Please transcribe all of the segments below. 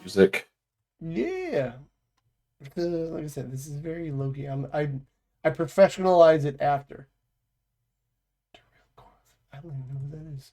Music. Yeah. Like I said, this is very low key. I professionalize it after. I don't even know who that is.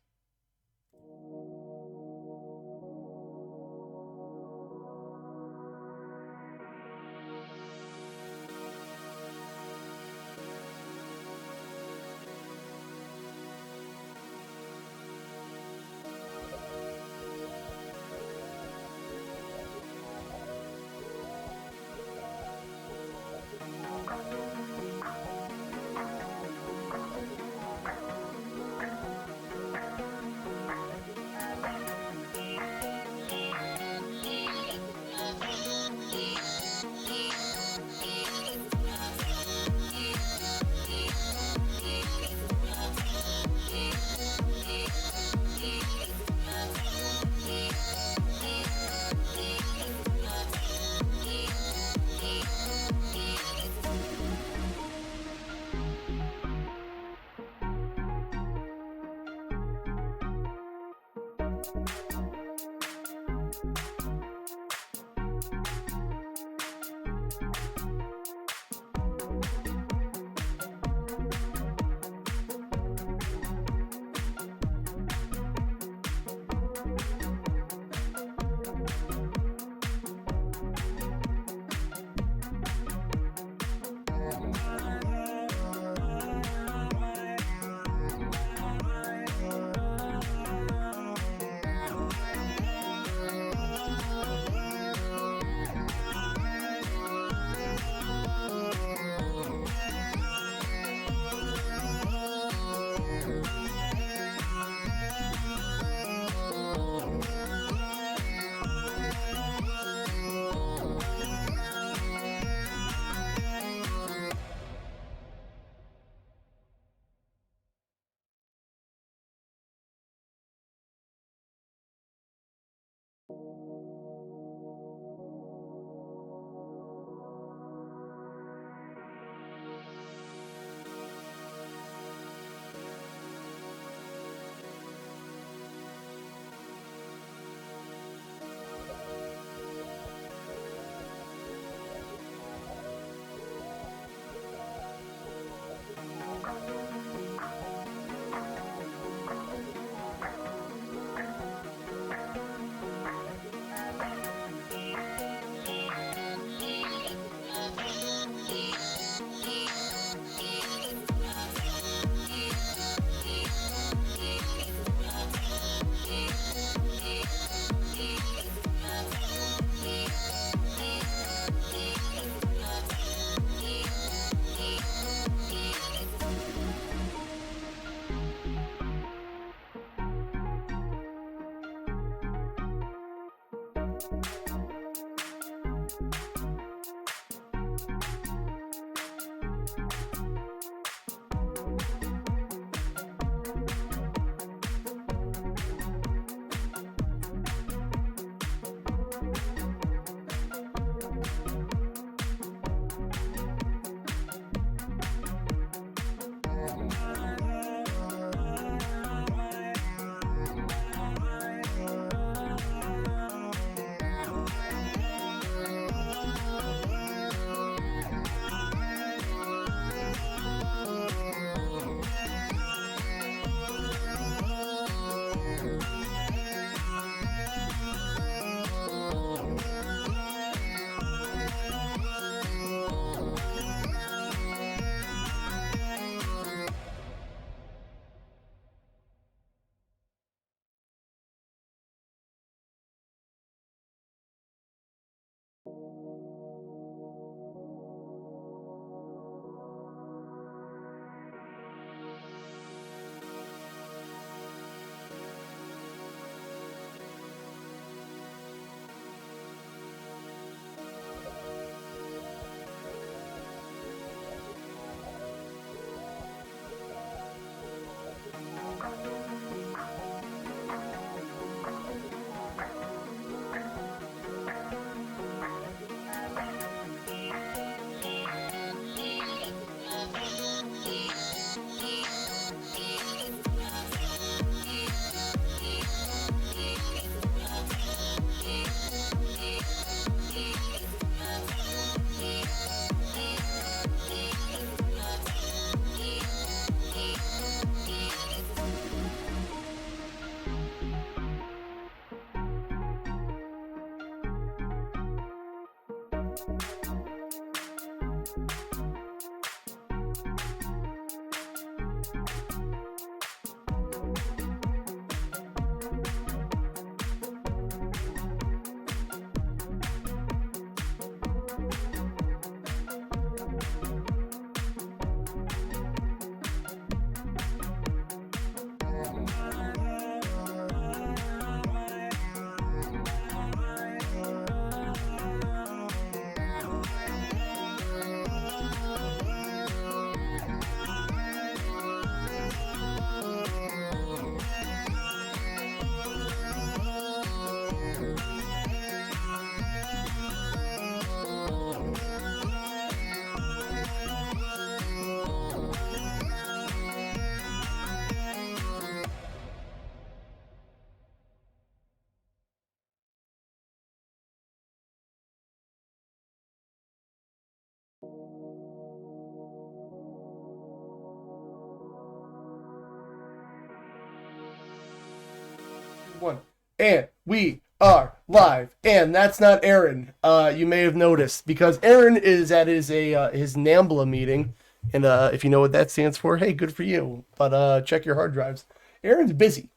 And we are live. And that's not Aaron. You may have noticed because Aaron is at his NAMBLA meeting, and if you know what that stands for, hey, good for you. But check your hard drives. Aaron's busy.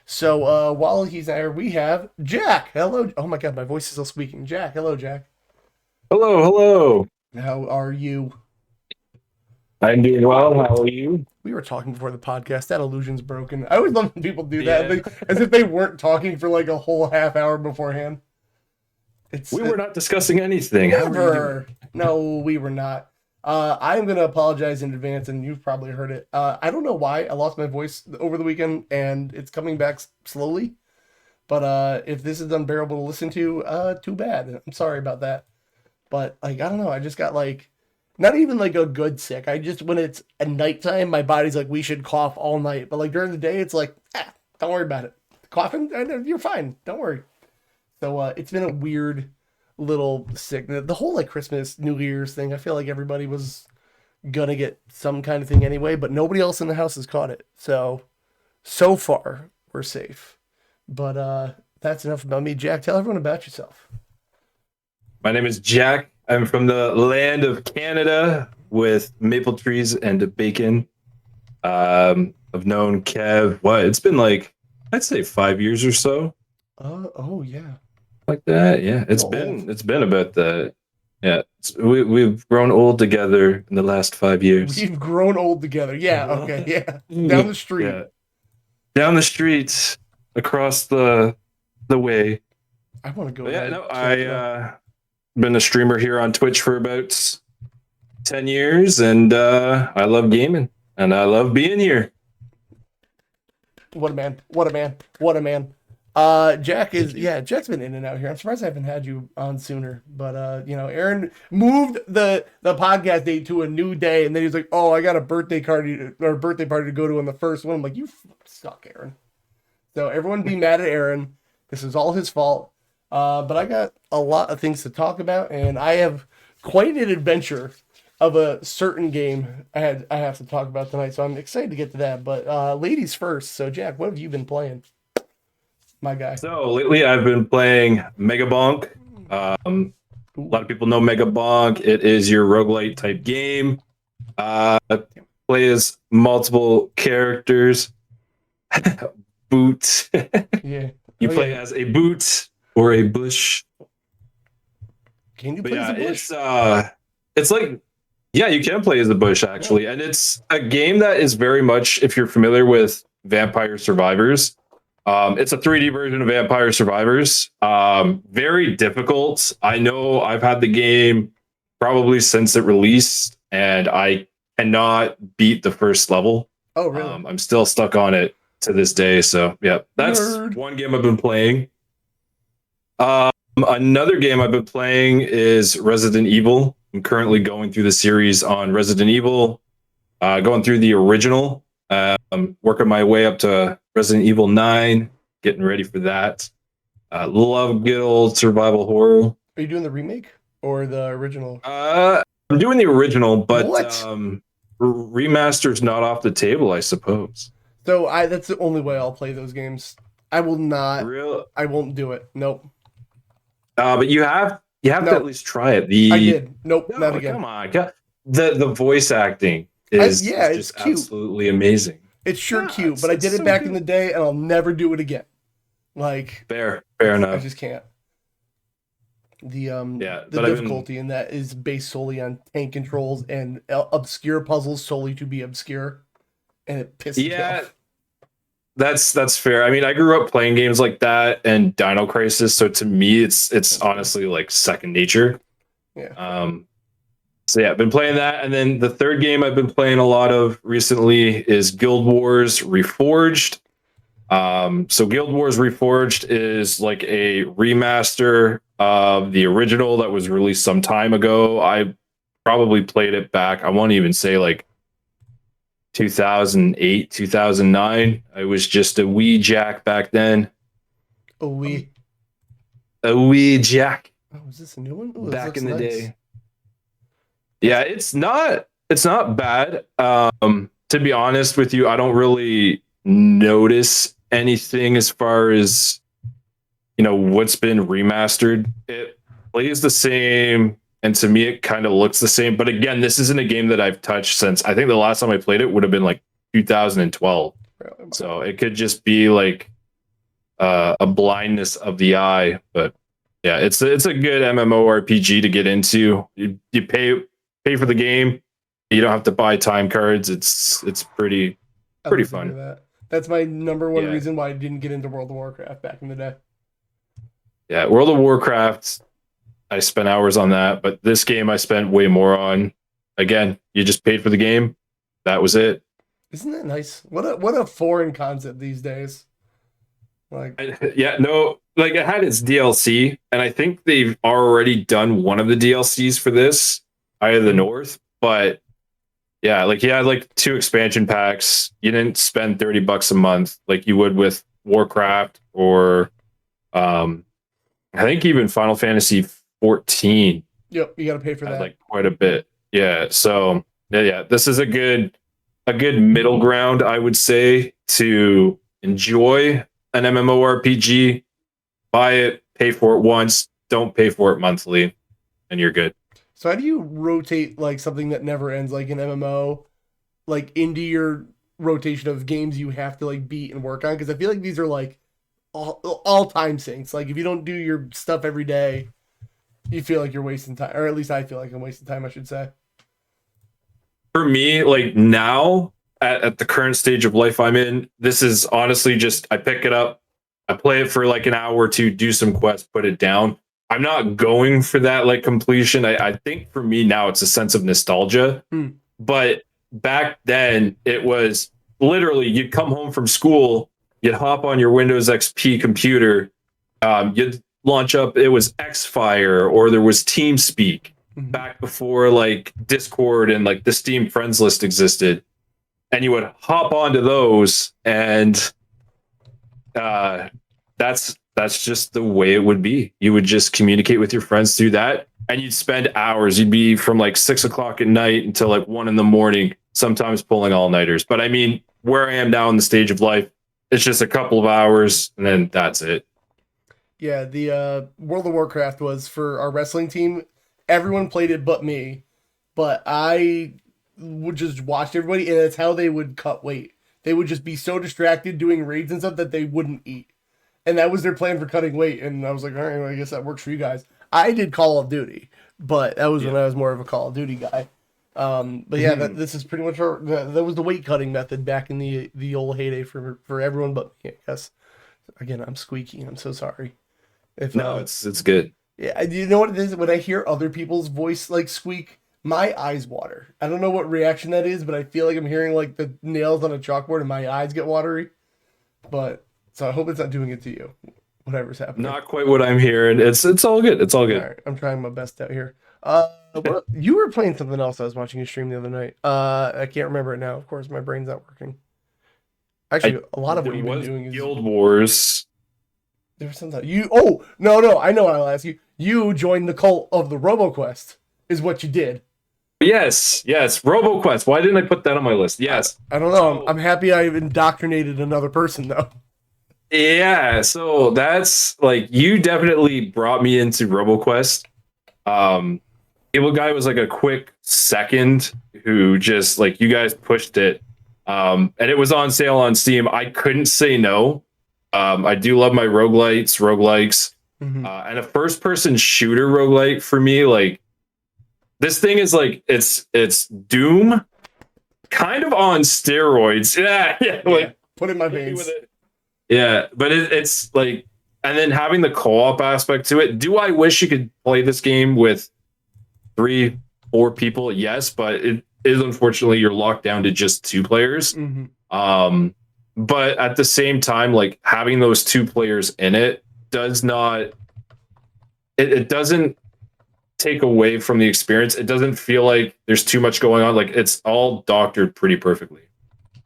So while he's there, we have Jack. Hello. Oh my God, my voice is still squeaking. Jack. Hello, Jack. Hello, hello. How are you? I'm doing well. How are you? We were talking before the podcast. That illusion's broken. I always love when people do Yeah. that, as if they weren't talking for like a whole half hour beforehand. We were not discussing anything. How were you doing? Never. No, we were not. I'm going to apologize in advance, and you've probably heard it. I don't know why I lost my voice over the weekend, and it's coming back slowly. But if this is unbearable to listen to, too bad. I'm sorry about that. But like, I don't know. I just got like, not even like a good sick. I just, when it's at nighttime, my body's like, we should cough all night. But like during the day, it's like, don't worry about it. Coughing, you're fine. Don't worry. So it's been a weird little sickness. The whole like Christmas, New Year's thing, I feel like everybody was gonna get some kind of thing anyway, but nobody else in the house has caught it. So far, we're safe. But that's enough about me. Jack, tell everyone about yourself. My name is Jack. I'm from the land of Canada with maple trees and bacon. I've known Kev, it's been like, I'd say 5 years or so. Oh yeah. Like that, yeah. It's been about that. Yeah. We've grown old together in the last 5 years. We've grown old together. Yeah, okay, yeah. Down the street. Yeah. Down the street, across the way. I want to go. Yeah, no, I been a streamer here on Twitch for about 10 years, and I love gaming, and I love being here. What a man. What a man. What a man. Jack's been in and out here. I'm surprised I haven't had you on sooner. But Aaron moved the podcast date to a new day, and then he's like, "Oh, I got a birthday party to go to on the first one." I'm like, "You suck, Aaron." So everyone be mad at Aaron. This is all his fault. But I got a lot of things to talk about, and I have quite an adventure of a certain game I have to talk about tonight. So I'm excited to get to that. But ladies first. So Jack, what have you been playing? My guy. So lately I've been playing Megabonk. A lot of people know Megabonk. It is your roguelite type game. Play as multiple characters. Boot. Yeah. You play as a boot or a bush. Can you play as a bush? It's like, yeah, you can play as a bush actually. Yeah. And it's a game that is very much, if you're familiar with Vampire Survivors, it's a 3D version of Vampire Survivors. Very difficult. I know I've had the game probably since it released, and I cannot beat the first level. Oh, really? I'm still stuck on it to this day. So, yeah, that's one game I've been playing. Another game I've been playing is Resident Evil. I'm currently going through the series on Resident Evil, going through the original. I'm working my way up to Resident Evil 9, getting ready for that. Love good old survival horror. Are you doing the remake or the original? I'm doing the original, but remaster's not off the table, I suppose. So that's the only way I'll play those games. I will not. Really? I won't do it. Nope. But you have to at least try it. I did. Nope, not again. Come on, the voice acting is it's cute. Absolutely amazing. It's cute, but I did it back in the day, and I'll never do it again. Like fair enough. I just can't. The difficulty in that is based solely on tank controls and obscure puzzles solely to be obscure, and it pisses me off. That's fair. I mean, I grew up playing games like that and Dino Crisis, so to me, it's honestly like second nature. Yeah. So yeah, I've been playing that, and then the third game I've been playing a lot of recently is Guild Wars Reforged. So Guild Wars Reforged is like a remaster of the original that was released some time ago. I probably played it back, I won't even say like 2008, 2009. I was just a wee Jack back then. A wee Jack. Oh, is this a new one? Ooh, back in the day. Yeah, it's not bad. To be honest with you, I don't really notice anything as far as what's been remastered, it plays the same, and to me it kind of looks the same. But again, this isn't a game that I've touched since, I think the last time I played it would have been like 2012. So it could just be like a blindness of the eye. But yeah, it's a good MMORPG to get into. You pay for the game. You don't have to buy time cards. It's pretty fun. That's my number one reason why I didn't get into World of Warcraft back in the day. Yeah, World of Warcraft, I spent hours on that, but this game I spent way more on. Again, you just paid for the game. That was it. Isn't that nice? What a foreign concept these days. Like, it had its DLC, and I think they've already done one of the DLCs for this, Eye of the North. But yeah, like you had like 2 expansion packs. You didn't spend $30 a month like you would with Warcraft or I think even Final Fantasy 14. Yep, you got to pay for that. Like quite a bit. Yeah. So yeah, this is a good middle ground, I would say, to enjoy an MMORPG. Buy it, pay for it once, don't pay for it monthly, and you're good. So how do you rotate like something that never ends, like an MMO, like into your rotation of games you have to like beat and work on? Because I feel like these are like all time sinks. Like if you don't do your stuff every day, you feel like you're wasting time, or at least I feel like I'm wasting time, I should say. For me, like now at the current stage of life I'm in, this is honestly just I pick it up, I play it for like an hour or two, do some quests, put it down. I'm not going for that like completion. I think for me now it's a sense of nostalgia. But back then it was literally you'd come home from school, you'd hop on your Windows XP computer, you'd launch up, it was Xfire or there was TeamSpeak back before like Discord and like the Steam friends list existed. And you would hop onto those, and that's just the way it would be. You would just communicate with your friends through that, and you'd spend hours. You'd be from like 6 o'clock at night until like 1 a.m, sometimes pulling all-nighters. But I mean, where I am now in the stage of life, it's just a couple of hours, and then that's it. Yeah, the World of Warcraft was for our wrestling team. Everyone played it but me, but I would just watch everybody, and that's how they would cut weight. They would just be so distracted doing raids and stuff that they wouldn't eat. And that was their plan for cutting weight. And I was like, all right, well, I guess that works for you guys. I did Call of Duty, but that was when I was more of a Call of Duty guy. But yeah, this is pretty much that was the weight cutting method back in the old heyday for everyone but me, I guess. Again, I'm squeaky. I'm so sorry. It's good. Yeah, you know what it is? When I hear other people's voice like squeak, my eyes water. I don't know what reaction that is, but I feel like I'm hearing like the nails on a chalkboard and my eyes get watery. But so I hope it's not doing it to you. Whatever's happening. Not quite what I'm hearing. It's all good. It's all good. All right, I'm trying my best out here. You were playing something else I was watching you stream the other night. I can't remember it now. Of course, my brain's not working. Actually, a lot of what you've been doing is Guild Wars. There was something no, I know what I'll ask you. You joined the cult of the RoboQuest, is what you did. Yes, RoboQuest. Why didn't I put that on my list? Yes. I don't know. I'm happy I've indoctrinated another person, though. Yeah, so that's like, you definitely brought me into RoboQuest. Evil Guy was like a quick second who just like, you guys pushed it. And it was on sale on Steam. I couldn't say no. I do love my roguelikes. And a first-person shooter roguelike for me, like, this thing is like it's Doom, kind of on steroids. Yeah, put in my veins. Yeah, but it's like, and then having the co-op aspect to it. Do I wish you could play this game with 3-4 people? Yes, but it is unfortunately you're locked down to just 2 players. But at the same time, like having those 2 players in it does not. It doesn't take away from the experience. It doesn't feel like there's too much going on. Like it's all doctored pretty perfectly.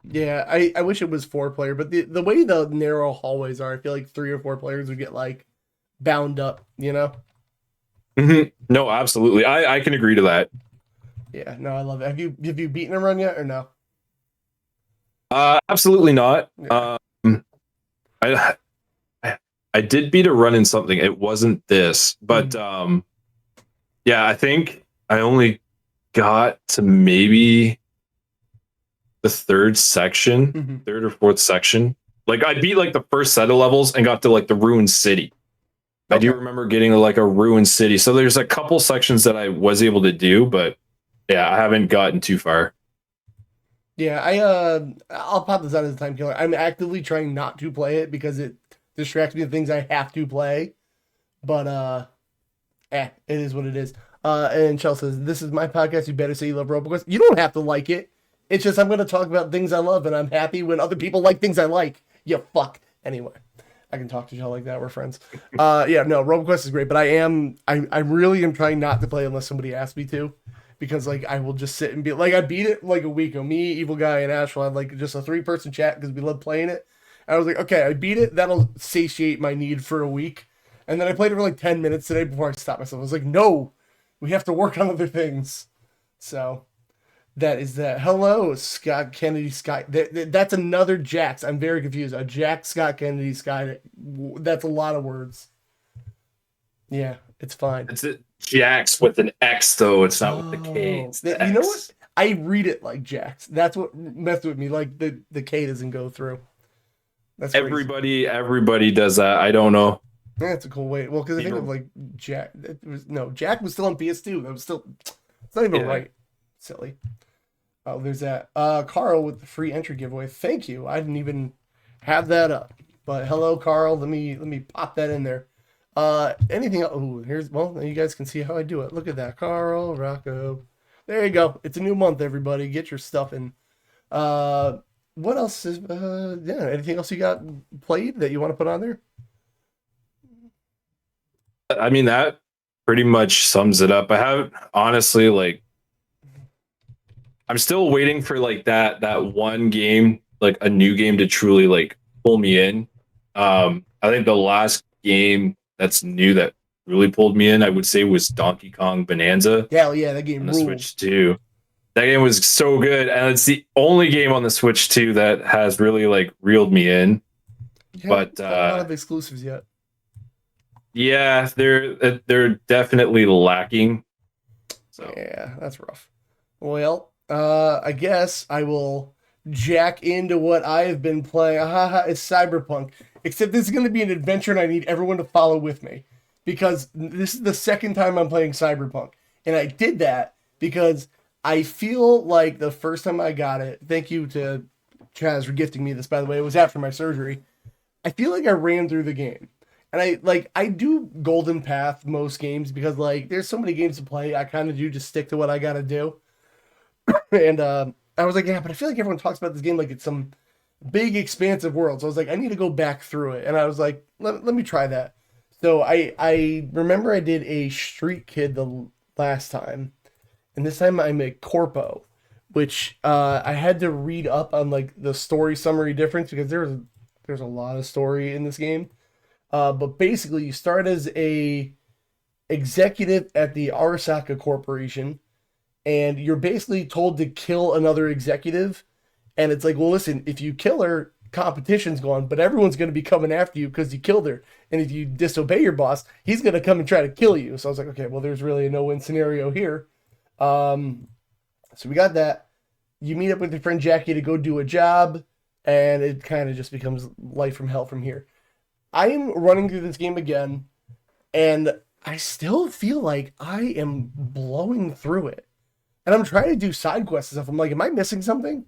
Yeah, I wish it was 4-player, but the way the narrow hallways are, I feel like 3 or 4 players would get like bound up, you know? No, absolutely. I can agree to that. Yeah, no, I love it. Have you beaten a run yet or no? Absolutely not. Yeah. I did beat a run in something. It wasn't this, but yeah, I think I only got to maybe the third section, third or fourth section. Like I beat like the first set of levels and got to like the ruined city. I do remember getting to like a ruined city. So there's a couple sections that I was able to do, but yeah, I haven't gotten too far. Yeah, I'll pop this out as a time killer. I'm actively trying not to play it because it distracts me from things I have to play. But it is what it is. And Chell says, "This is my podcast. You better say you love RoboQuest. You don't have to like it. It's just I'm going to talk about things I love, and I'm happy when other people like things I like. You fuck. Anyway, I can talk to Chell like that. We're friends. Yeah, no, RoboQuest is great, but I really am trying not to play unless somebody asks me to. Because like I will just sit and be like I beat it like a week ago. Me, Evil Guy, and Ash will have like just a 3-person chat because we love playing it. And I was like, okay, I beat it. That'll satiate my need for a week. And then I played it for like 10 minutes today before I stopped myself. I was like, no, we have to work on other things. So that is that. Hello, Scott Kennedy Sky. That's another Jax. I'm very confused. A Jack Scott Kennedy Sky. That's a lot of words. Yeah, it's fine. It's it. Jax with an X though. It's not with the K. It's the you know what? I read it like Jax. That's what messed with me. Like the K doesn't go through. That's everybody. Crazy. Everybody does that. I don't know. That's a cool way. Well, because I think of like Jack. Jack was still on PS2. That was still. It's not even right. Silly. Oh, there's that. Carl with the free entry giveaway. Thank you. I didn't even have that up. But hello, Carl. Let me pop that in there. Anything else? Oh, you guys can see how I do it. Look at that. Carl, Rocco. There you go. It's a new month, everybody. Get your stuff in. What else is, anything else you got played that you want to put on there? I mean, that pretty much sums it up. I haven't, honestly, like, I'm still waiting for like that one game, like a new game to truly like pull me in. I think the last game that's new that really pulled me in, I would say, was Donkey Kong Bonanza. Hell yeah, that game on the Switch 2. That game was so good, and it's the only game on the Switch 2 that has really like reeled me in. Yeah, but a lot of exclusives yet. Yeah, they're definitely lacking. So yeah, that's rough. Well, I guess I will jack into what I have been playing. It's Cyberpunk. Except this is going to be an adventure and I need everyone to follow with me. Because this is the second time I'm playing Cyberpunk. And I did that because I feel like the first time I got it, thank you to Chaz for gifting me this, by the way, it was after my surgery. I feel like I ran through the game. And I do Golden Path most games because like there's so many games to play. I kind of do just stick to what I got to do. And I was like, yeah, but I feel like everyone talks about this game like it's some big expansive world. So I was like, I need to go back through it. And I was like, let me try that. So I remember I did a Street Kid the last time. And this time I'm a Corpo, which I had to read up on like the story summary difference because there's a lot of story in this game. But basically you start as a executive at the Arasaka Corporation. And you're basically told to kill another executive. And it's like, well, listen, if you kill her, competition's gone, but everyone's going to be coming after you because you killed her. And if you disobey your boss, he's going to come and try to kill you. So I was like, okay, well, there's really a no-win scenario here. So we got that. You meet up with your friend Jackie to go do a job, and it kind of just becomes life from hell from here. I am running through this game again, and I still feel like I am blowing through it. And I'm trying to do side quests and stuff. I'm like, am I missing something?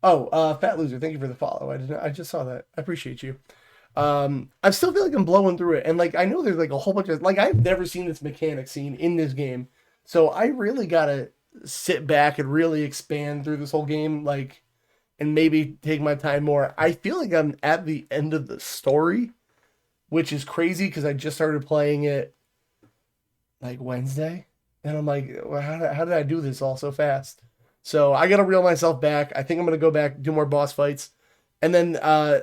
Oh, Fat Loser, thank you for the follow. I just saw that. I appreciate you. I still feel like I'm blowing through it. And like, I know there's like a whole bunch of, like, I've never seen this mechanic scene in this game. So I really got to sit back and really expand through this whole game. Like, and maybe take my time more. I feel like I'm at the end of the story, which is crazy because I just started playing it like Wednesday. And I'm like, well, how did I do this all so fast? So I got to reel myself back. I think I'm going to go back, do more boss fights. And then, I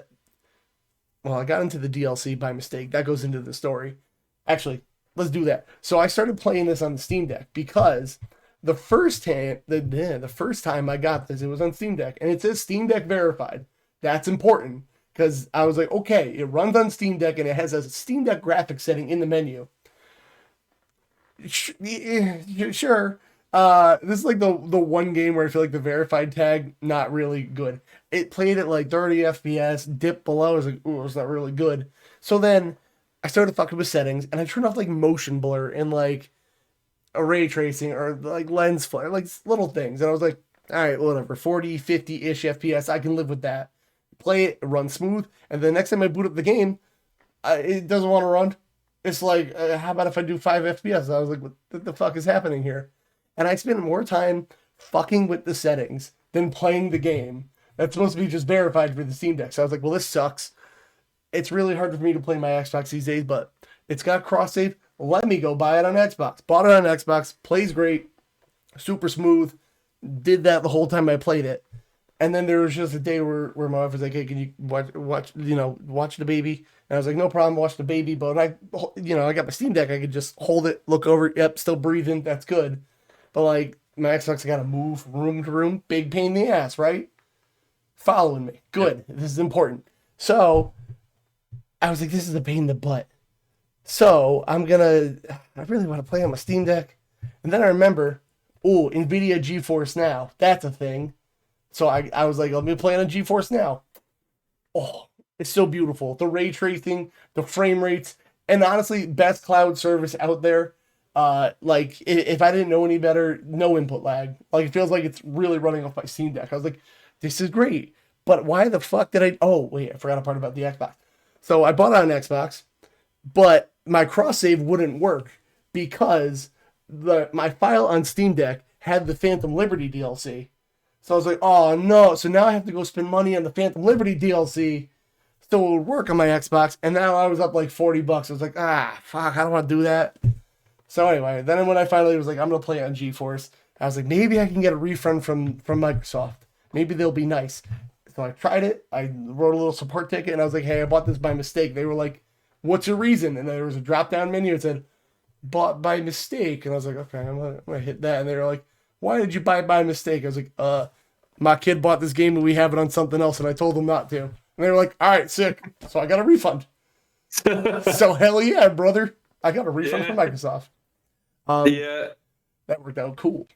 got into the DLC by mistake. That goes into the story. Actually, let's do that. So I started playing this on the Steam Deck because the first time I got this, it was on Steam Deck. And it says Steam Deck verified. That's important because I was like, okay, it runs on Steam Deck and it has a Steam Deck graphics setting in the menu. Sure. This is like the one game where I feel like the verified tag not really good. It played at like 30 FPS, dipped below. I was like, ooh, it's not really good. So then I started fucking with settings and I turned off like motion blur and like a ray tracing or like lens flare, like little things. And I was like, all right, whatever, 40, 50-ish FPS, I can live with that. Play it, run smooth. And the next time I boot up the game, it doesn't want to run. It's like, how about if I do 5 FPS? I was like, what the fuck is happening here? And I spent more time fucking with the settings than playing the game. That's supposed to be just verified for the Steam Deck. So I was like, well, this sucks. It's really hard for me to play my Xbox these days, but it's got cross save. Let me go buy it on Xbox. Bought it on Xbox. Plays great. Super smooth. Did that the whole time I played it. And then there was just a day where my wife was like, hey, can you watch the baby? And I was like, no problem, watch the baby. But I got my Steam Deck. I could just hold it, look over. Yep, still breathing. That's good. But like my Xbox, I got to move room to room. Big pain in the ass, right? Following me. Good. Yep. This is important. So I was like, this is a pain in the butt. So I really want to play on my Steam Deck. And then I remember, NVIDIA GeForce Now. That's a thing. So I was like, let me play on GeForce Now. Oh, it's so beautiful. The ray tracing, the frame rates, and honestly, best cloud service out there. Like if I didn't know any better, no input lag. Like it feels like it's really running off my Steam Deck. I was like, this is great. But why the fuck did I? Oh wait, I forgot a part about the Xbox. So I bought it on Xbox, but my cross save wouldn't work because my file on Steam Deck had the Phantom Liberty DLC. So I was like, oh no. So now I have to go spend money on the Phantom Liberty DLC so it would work on my Xbox. And now I was up like $40. I was like, fuck, I don't want to do that. So anyway, then when I finally was like, I'm going to play it on GeForce, I was like, maybe I can get a refund from Microsoft. Maybe they'll be nice. So I tried it. I wrote a little support ticket and I was like, hey, I bought this by mistake. They were like, what's your reason? And there was a drop down menu. It said, bought by mistake. And I was like, okay, I'm gonna hit that. And they were like, why did you buy it by mistake? I was like, my kid bought this game and we have it on something else and I told them not to. And they were like, all right, sick. So I got a refund. So hell yeah, brother. I got a refund from Microsoft. That worked out cool.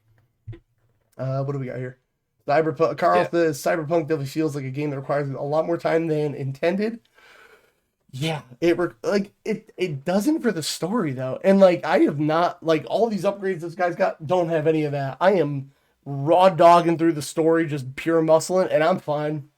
What do we got here? Cyberpunk. Carl, the Cyberpunk definitely feels like a game that requires a lot more time than intended. Yeah, it doesn't for the story though, and like I have not like all these upgrades this guy's got don't have any of that. I am raw dogging through the story, just pure muscling, and I'm fine.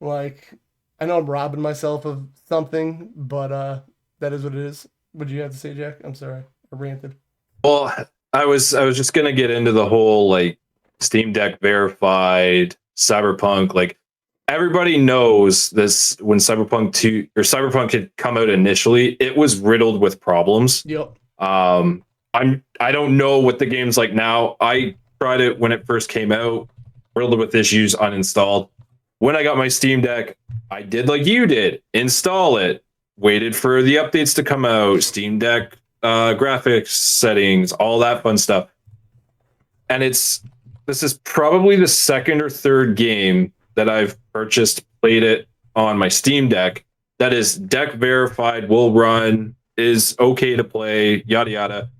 Like I know I'm robbing myself of something, but that is what it is. What do you have to say, Jack? I'm sorry, I ranted. Well, I was just gonna get into the whole like Steam Deck verified Cyberpunk. Like everybody knows this when Cyberpunk 2 or Cyberpunk had come out initially, it was riddled with problems. Yep. I don't know what the game's like now. I tried it when it first came out, riddled with issues, uninstalled. When I got my Steam Deck, I did like you did, install it, waited for the updates to come out, Steam Deck graphics settings, all that fun stuff. And this is probably the second or third game that I've purchased, played it on my Steam Deck that is deck verified, will run, is okay to play, yada yada.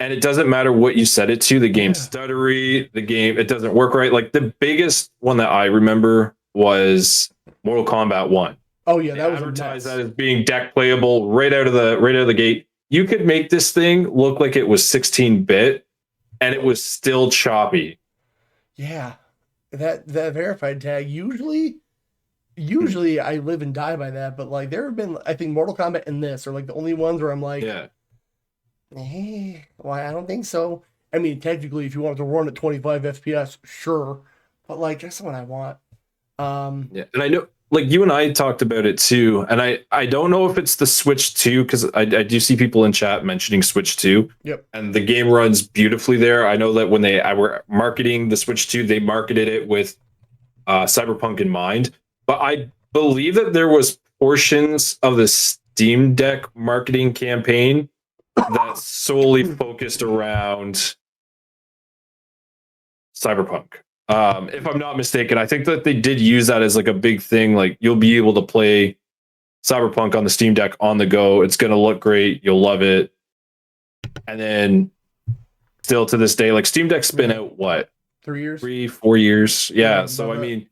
And it doesn't matter what you set it to, the game's stuttery, it doesn't work right. Like the biggest one that I remember was Mortal Kombat 1. Oh yeah, that was advertised that as being deck playable right out of the gate. You could make this thing look like it was 16-bit and it was still choppy. Yeah. That verified tag usually I live and die by that, but like there have been, I think Mortal Kombat and this are like the only ones where I'm like, why I don't think so. I mean, technically, if you want to run at 25 FPS, sure, but like that's what I want. And I know, like you and I talked about it too, and I don't know if it's the Switch 2 because I do see people in chat mentioning Switch 2. Yep. And the game runs beautifully there. I know that when they were marketing the Switch 2, they marketed it with Cyberpunk in mind. But I believe that there was portions of the Steam Deck marketing campaign that solely focused around Cyberpunk. If I'm not mistaken, I think that they did use that as like a big thing. Like you'll be able to play Cyberpunk on the Steam Deck on the go. It's going to look great. You'll love it. And then still to this day, like Steam Deck's been out what? 3 years? 3-4 years. Yeah. So I mean,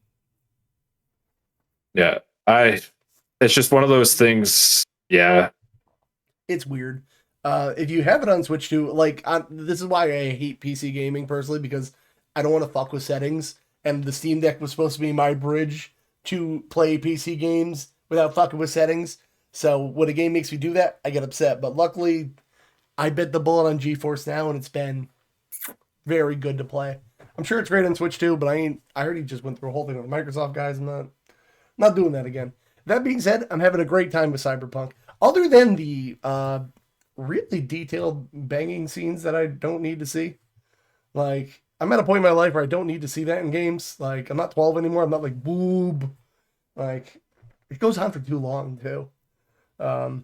yeah, it's just one of those things. Yeah. It's weird. If you have it on Switch too, like this is why I hate PC gaming personally, because I don't want to fuck with settings, and the Steam Deck was supposed to be my bridge to play PC games without fucking with settings. So when a game makes me do that, I get upset. But luckily, I bit the bullet on GeForce Now, and it's been very good to play. I'm sure it's great on Switch too, but I already just went through a whole thing with Microsoft guys. I'm not doing that again. That being said, I'm having a great time with Cyberpunk. Other than the really detailed banging scenes that I don't need to see. Like, I'm at a point in my life where I don't need to see that in games. Like, I'm not 12 anymore. I'm not like, boob. Like, it goes on for too long, too. So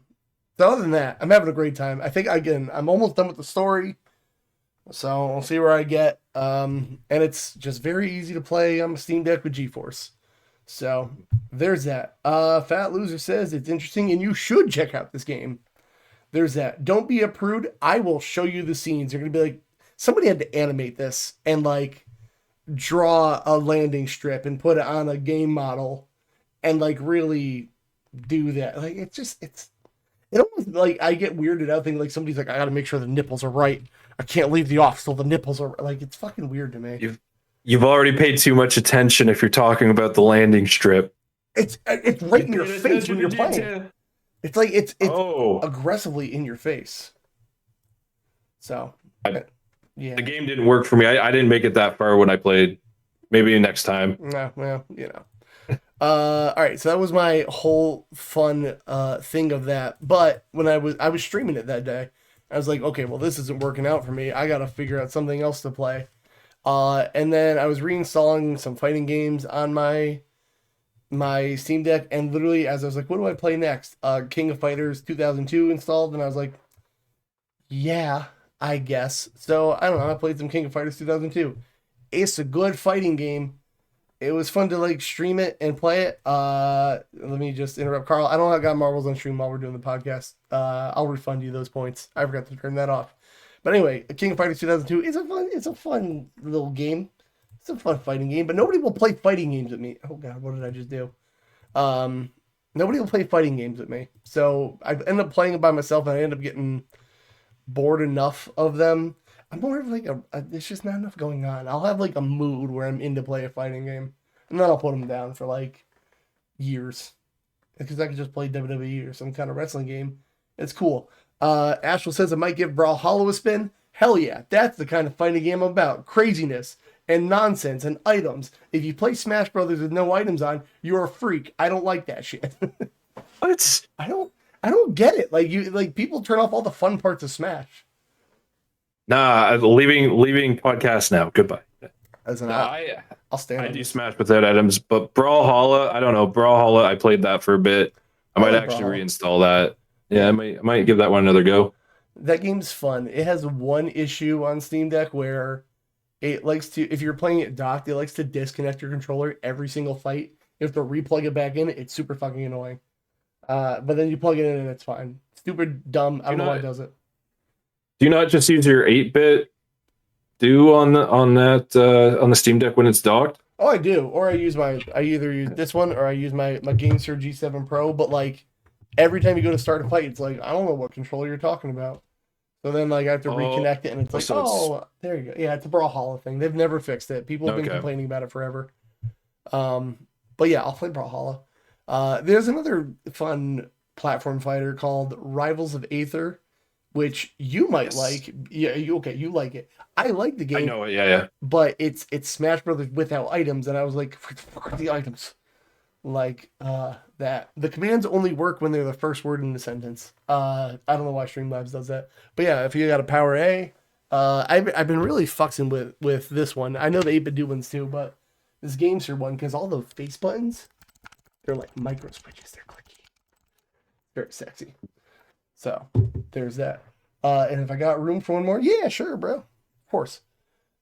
other than that, I'm having a great time. I think, again, I'm almost done with the story. So I'll see where I get. And it's just very easy to play on a Steam Deck with GeForce. So there's that. Fat Loser says it's interesting and you should check out this game. There's that. Don't be a prude. I will show you the scenes. You're going to be like, somebody had to animate this and like draw a landing strip and put it on a game model and like really do that. Like, it almost like I get weirded out thinking like somebody's like, I got to make sure the nipples are right. I can't leave the off till the nipples are like, it's fucking weird to me. You've already paid too much attention if you're talking about the landing strip. It's right in your face when you're playing. It's like it's aggressively in your face. So yeah, the game didn't work for me. I didn't make it that far when I played. Maybe next time. Nah, well, you know. All right, so that was my whole fun thing of that. But when I was streaming it that day, I was like, okay, well, this isn't working out for me. I got to figure out something else to play. And then I was reinstalling some fighting games on my Steam Deck, and literally as I was like, what do I play next? King of Fighters 2002 installed, and I was like, yeah, I guess. So I don't know, I played some King of Fighters 2002. It's a good fighting game. It was fun to like stream it and play it. Let me just interrupt Carl. I don't have got marbles on stream while we're doing the podcast. I'll refund you those points. I forgot to turn that off. But anyway, King of Fighters 2002 is a fun little game. It's a fun fighting game, but nobody will play fighting games with me. Oh god, what did I just do? Nobody will play fighting games with me. So I end up playing it by myself, and I end up getting bored enough of them. I'm more of like there's just not enough going on. I'll have like a mood where I'm into play a fighting game, and then I'll put them down for like years, because I can just play WWE or some kind of wrestling game. It's cool. Ashwell says I might give Brawlhalla a spin. Hell yeah, that's the kind of fighting game I'm about. Craziness and nonsense and items. If you play Smash Brothers with no items on, you're a freak. I don't like that shit. What? I don't get it. Like people turn off all the fun parts of Smash. Nah, leaving podcast now. Goodbye. I'll stand. I do Smash without items, but Brawlhalla, I don't know. Brawlhalla, I played that for a bit. I might actually reinstall that. Yeah, I might give that one another go. That game's fun. It has one issue on Steam Deck where it likes to, if you're playing it docked, it likes to disconnect your controller every single fight. You have to replug it back in. It's super fucking annoying. But then you plug it in and it's fine. Stupid, dumb. I don't know why it does it. Do you not just use your 8-bit on the Steam Deck when it's docked? Oh, I do. Or I either use this one or I use my GameSir G7 Pro. But like every time you go to start a fight, it's like, I don't know what controller you're talking about. So then like I have to reconnect it, and it's like, there you go. Yeah, it's a Brawlhalla thing. They've never fixed it. People have been complaining about it forever. But yeah, I'll play Brawlhalla. There's another fun platform fighter called Rivals of Aether, which you might like. Yeah, you like it. I like the game. I know it, yeah. But it's Smash Brothers without items, and I was like, where the fuck are the items? Like that. The commands only work when they're the first word in the sentence. I don't know why Streamlabs does that. But yeah, if you got a power A, I've been really fucking with this one. I know the 8-bit do ones too, but this GameSir one, because all the face buttons, they're like micro switches. They're clicky. Very sexy. So there's that. And if I got room for one more, yeah, sure, bro. Of course.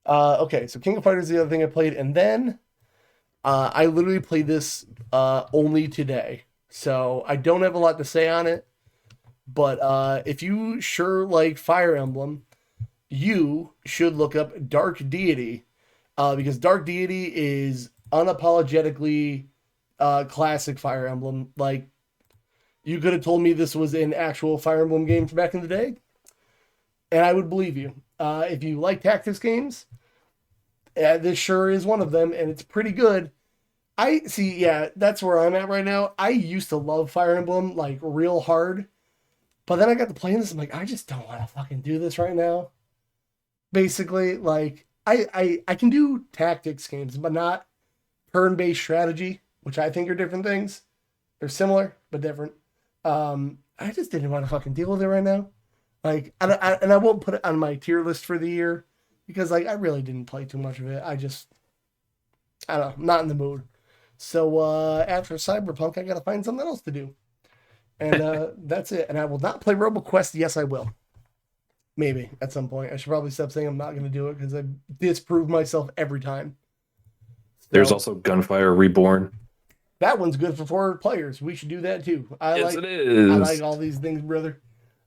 Okay, so King of Fighters is the other thing I played, and then I literally played this only today, so I don't have a lot to say on it. But if you sure like Fire Emblem, you should look up Dark Deity, because Dark Deity is unapologetically classic Fire Emblem. Like, you could have told me this was an actual Fire Emblem game from back in the day, and I would believe you. If you like tactics games, this sure is one of them, and it's pretty good. I see, yeah, that's where I'm at right now. I used to love Fire Emblem like real hard, but then I got to playing this. I'm like, I just don't want to fucking do this right now. Basically, like I can do tactics games, but not turn-based strategy, which I think are different things. They're similar but different. I just didn't want to fucking deal with it right now. Like, and I won't put it on my tier list for the year because like I really didn't play too much of it. I don't know, I'm not in the mood. So after Cyberpunk, I gotta find something else to do, and that's it. And I will not play RoboQuest. Yes, I will. Maybe at some point. I should probably stop saying I'm not going to do it because I disprove myself every time. There's So, also Gunfire Reborn. that one's good for 4 players. We should do that too. Yes, it is. I like all these things, brother.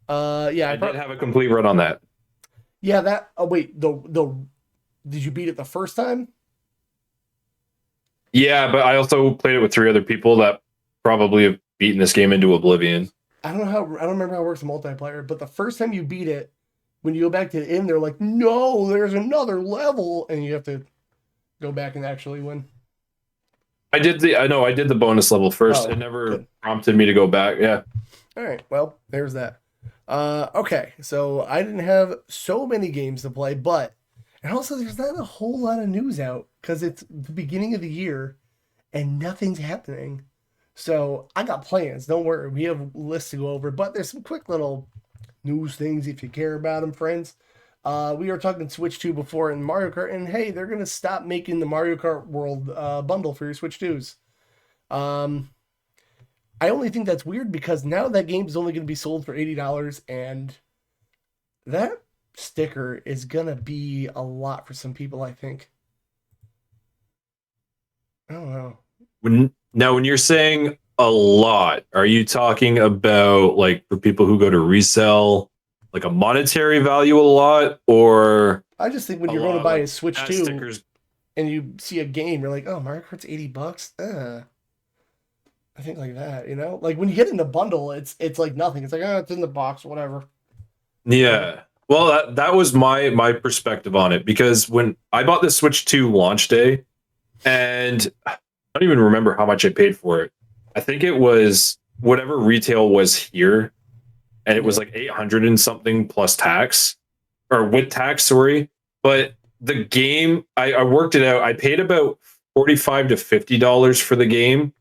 Yeah, I did have a complete run on that. yeah. That. Oh wait, the did you beat it the first time? Yeah, but I also played it with 3 other people that probably have beaten this game into oblivion. I don't know how. I don't remember how it works in multiplayer. But the first time you beat it, when you go back to the end, they're like, "No, there's another level," and you have to go back and actually win. I did the bonus level first. Oh, It never good. prompted me to go back. Yeah. All right. Well, there's that. Okay. So I didn't have so many games to play, but and also there's not a whole lot of news out because it's the beginning of the year and nothing's happening. So I got plans. Don't worry. We have lists to go over, but there's some quick little news things if you care about them, friends. We were talking Switch 2 before in Mario Kart, and hey, they're gonna stop making the Mario Kart World bundle for your Switch 2s. Um, I only think that's weird because now that game is only going to be sold for $80, and that sticker is going to be a lot for some people, I think. I don't know. When you're saying a lot, are you talking about like for people who go to resell, like a monetary value a lot, or I just think when a you're going to lot, buy like, a Switch as 2 stickers? and you see a game, you're like, oh, Mario Kart's $80? I think like that, you know? Like when you get in the bundle, it's like nothing. It's like, oh, it's in the box, whatever. Yeah. Well, that was my perspective on it because when I bought the Switch 2 launch day, and I don't even remember how much I paid for it. I think it was whatever retail was here, and it was like 800 and something plus tax, or with tax, sorry. But the game, I worked it out. I paid about $45 to $50 for the game,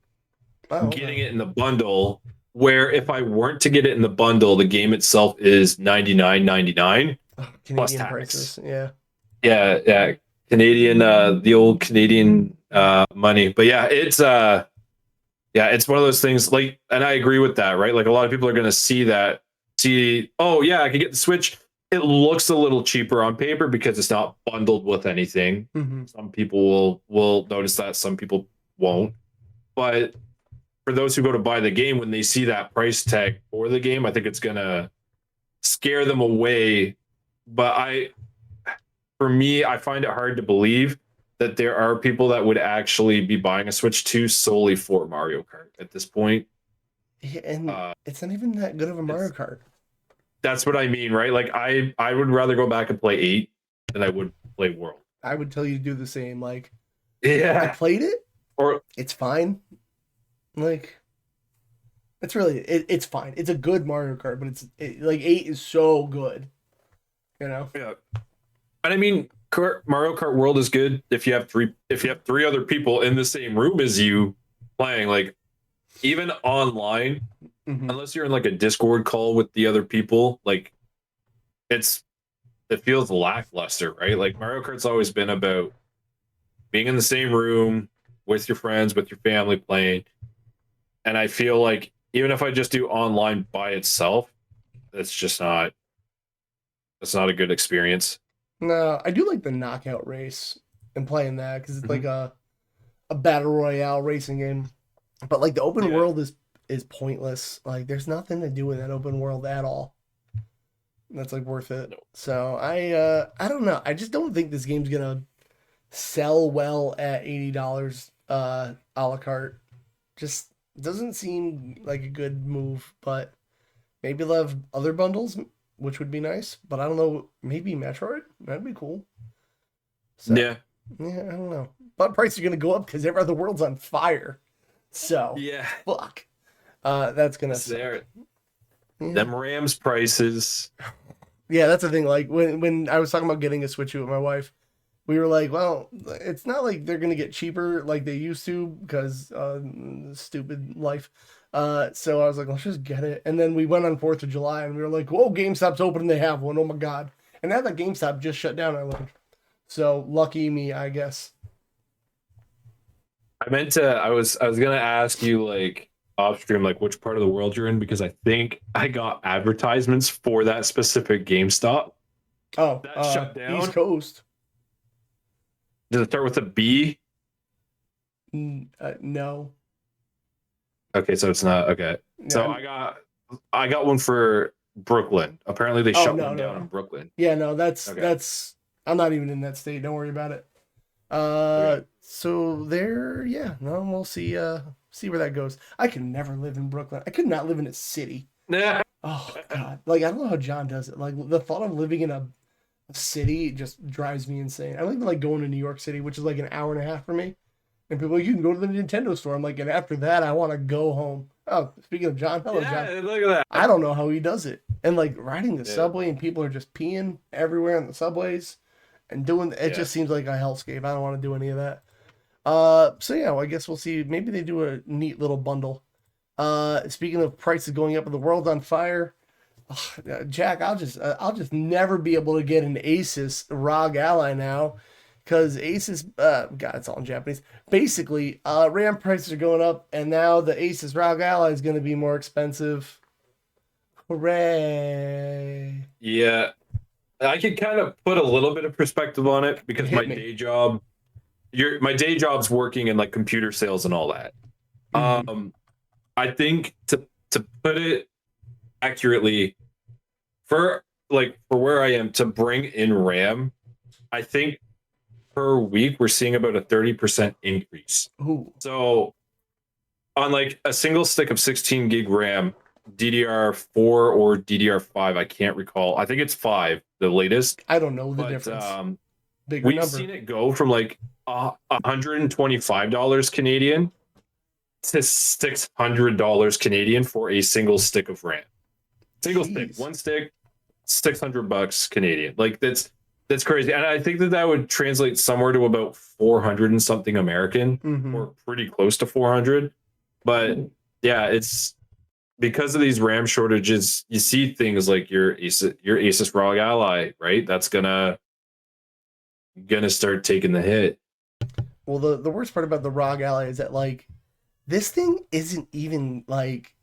Oh, okay. getting it in the bundle. Where if I weren't to get it in the bundle, the game itself is $99.99 Oh, plus Canadian tax. prices, yeah. Yeah, Canadian, the old Canadian money. But yeah, it's one of those things. Like, and I agree with that, right? Like a lot of people are going to see, oh yeah, I can get the Switch. It looks a little cheaper on paper because it's not bundled with anything. Mm-hmm. Some people will notice that, some people won't. But for those who go to buy the game, when they see that price tag for the game, I think it's gonna scare them away. But for me, I find it hard to believe that there are people that would actually be buying a Switch 2 solely for Mario Kart at this point. Yeah, and it's not even that good of a Mario Kart. That's what I mean, right? Like I would rather go back and play 8 than I would play World. I would tell you to do the same. Like, I Yeah. played it. Or It's fine. Like, it's fine. It's a good Mario Kart, but like 8 is so good. You know? yeah. And I mean, Mario Kart World is good if you have three other people in the same room as you playing. Like even online, Mhm. unless you're in like a Discord call with the other people, like it feels lackluster, right? Like Mario Kart's always been about being in the same room with your friends, with your family playing. And I feel like even if I just do online by itself, it's not a good experience. No, I do like the knockout race and playing that because it's like Mhm. a battle royale racing game. But like the open Yeah. world is pointless. Like there's nothing to do in that open world at all that's like worth it. No. So I don't know. I just don't think this game's gonna sell well at $80 a la carte. Just doesn't seem like a good move, but maybe they'll have other bundles, which would be nice. But I don't know. Maybe Metroid? That'd be cool. So Yeah. yeah, I don't know. But prices are gonna go up because every other world's on fire. So Yeah. fuck. That's gonna It's there. suck. Yeah. Them Rams prices. Yeah, that's the thing. Like when I was talking about getting a Switch with my wife, we were like, well, it's not like they're gonna get cheaper like they used to because stupid life. So I was like, let's just get it. And then we went on 4th of July and we were like, whoa, GameStop's open and they have one. Oh my god! And now that GameStop just shut down, I learned. So lucky me, I guess. I was gonna ask you like off stream like which part of the world you're in because I think I got advertisements for that specific GameStop Oh, that shut East down. Coast. Does it start with a B? No. Okay, so it's not okay. Yeah. So I got one for Brooklyn. Apparently they Oh shut no one down in no. Brooklyn. Yeah no. That's Okay. that's. I'm not even in that state. Don't worry about it. Okay. So there, yeah, no, we'll see where that goes. I could never live in Brooklyn. I could not live in a city. Nah. Oh God, like I don't know how John does it. Like the thought of living in a city just drives me insane. I don't even like going to New York City, which is like an hour and a half for me. And people are like, you can go to the Nintendo store. I'm like, and after that, I want to go home. Oh, speaking of John, hello John. Yeah, look at I that. don't know how he does it. And like riding the Yeah. subway and people are just peeing everywhere on the subways and doing it Yeah. just seems like a hellscape. I don't want to do any of that. So yeah, well, I guess we'll see. Maybe they do a neat little bundle. Speaking of prices going up and the world on fire, Jack, I'll just never be able to get an Asus ROG Ally now, because Asus, God, it's all in Japanese. Basically, RAM prices are going up, and now the Asus ROG Ally is going to be more expensive. Hooray! Yeah. I can kind of put a little bit of perspective on it because Hit me. my day job's working in like computer sales and all that. Mhm. I think to put it accurately, for where I am to bring in RAM, I think per week we're seeing about a 30% increase. Ooh, So on like a single stick of 16 gig RAM, DDR4 or DDR5, I can't recall. I think it's 5, the latest. I don't know the But difference. Bigger we've number. seen it go from like $125 Canadian to $600 Canadian for a single stick of RAM. Single stick, Jeez. one stick, $600 Canadian. Like that's crazy. And I think that would translate somewhere to about 400 and something American, Mm-hmm. or pretty close to 400. But yeah, it's because of these RAM shortages. You see things like your Asus ROG Ally, right? That's gonna start taking the hit. Well, the worst part about the ROG Ally is that like this thing isn't even like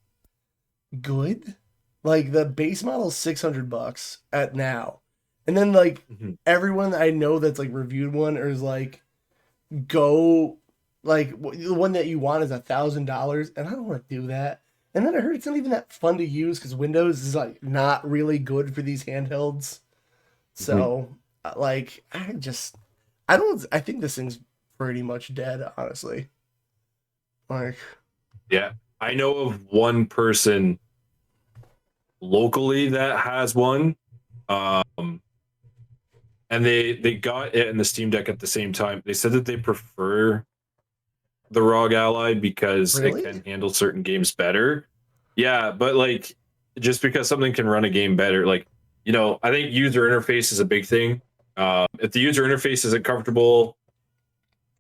good. Like the base model is $600 at now, and then like Mhm. everyone I know that's like reviewed one or is like go like the one that you want is $1,000, and I don't want to do that. And then I heard it's not even that fun to use because Windows is like not really good for these handhelds. Mhm. So like I don't I think this thing's pretty much dead, honestly. Like Yeah, I know of one person locally that has one, um, and they got it in the Steam Deck at the same time. They said that they prefer the ROG Ally because it really? can handle certain games better. Yeah, but like just because something can run a game better, like I think user interface is a big thing. If the user interface isn't comfortable,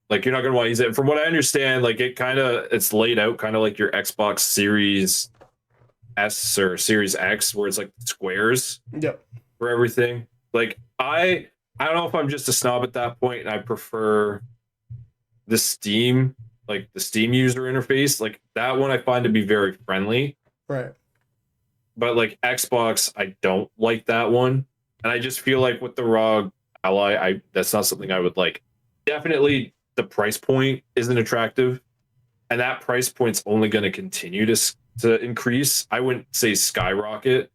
like you're not gonna want to use it. And from what I understand, like it's laid out kind of like your Xbox Series S or Series X, where it's like squares Yep. for everything. Like I don't know if I'm just a snob at that point, and I prefer the Steam, like the Steam user interface. Like that one I find to be very friendly. Right. But like Xbox, I don't like that one. And I just feel like with the ROG Ally. That's not something I would like. Definitely, the price point isn't attractive, and that price point's only going to continue to increase. I wouldn't say skyrocket,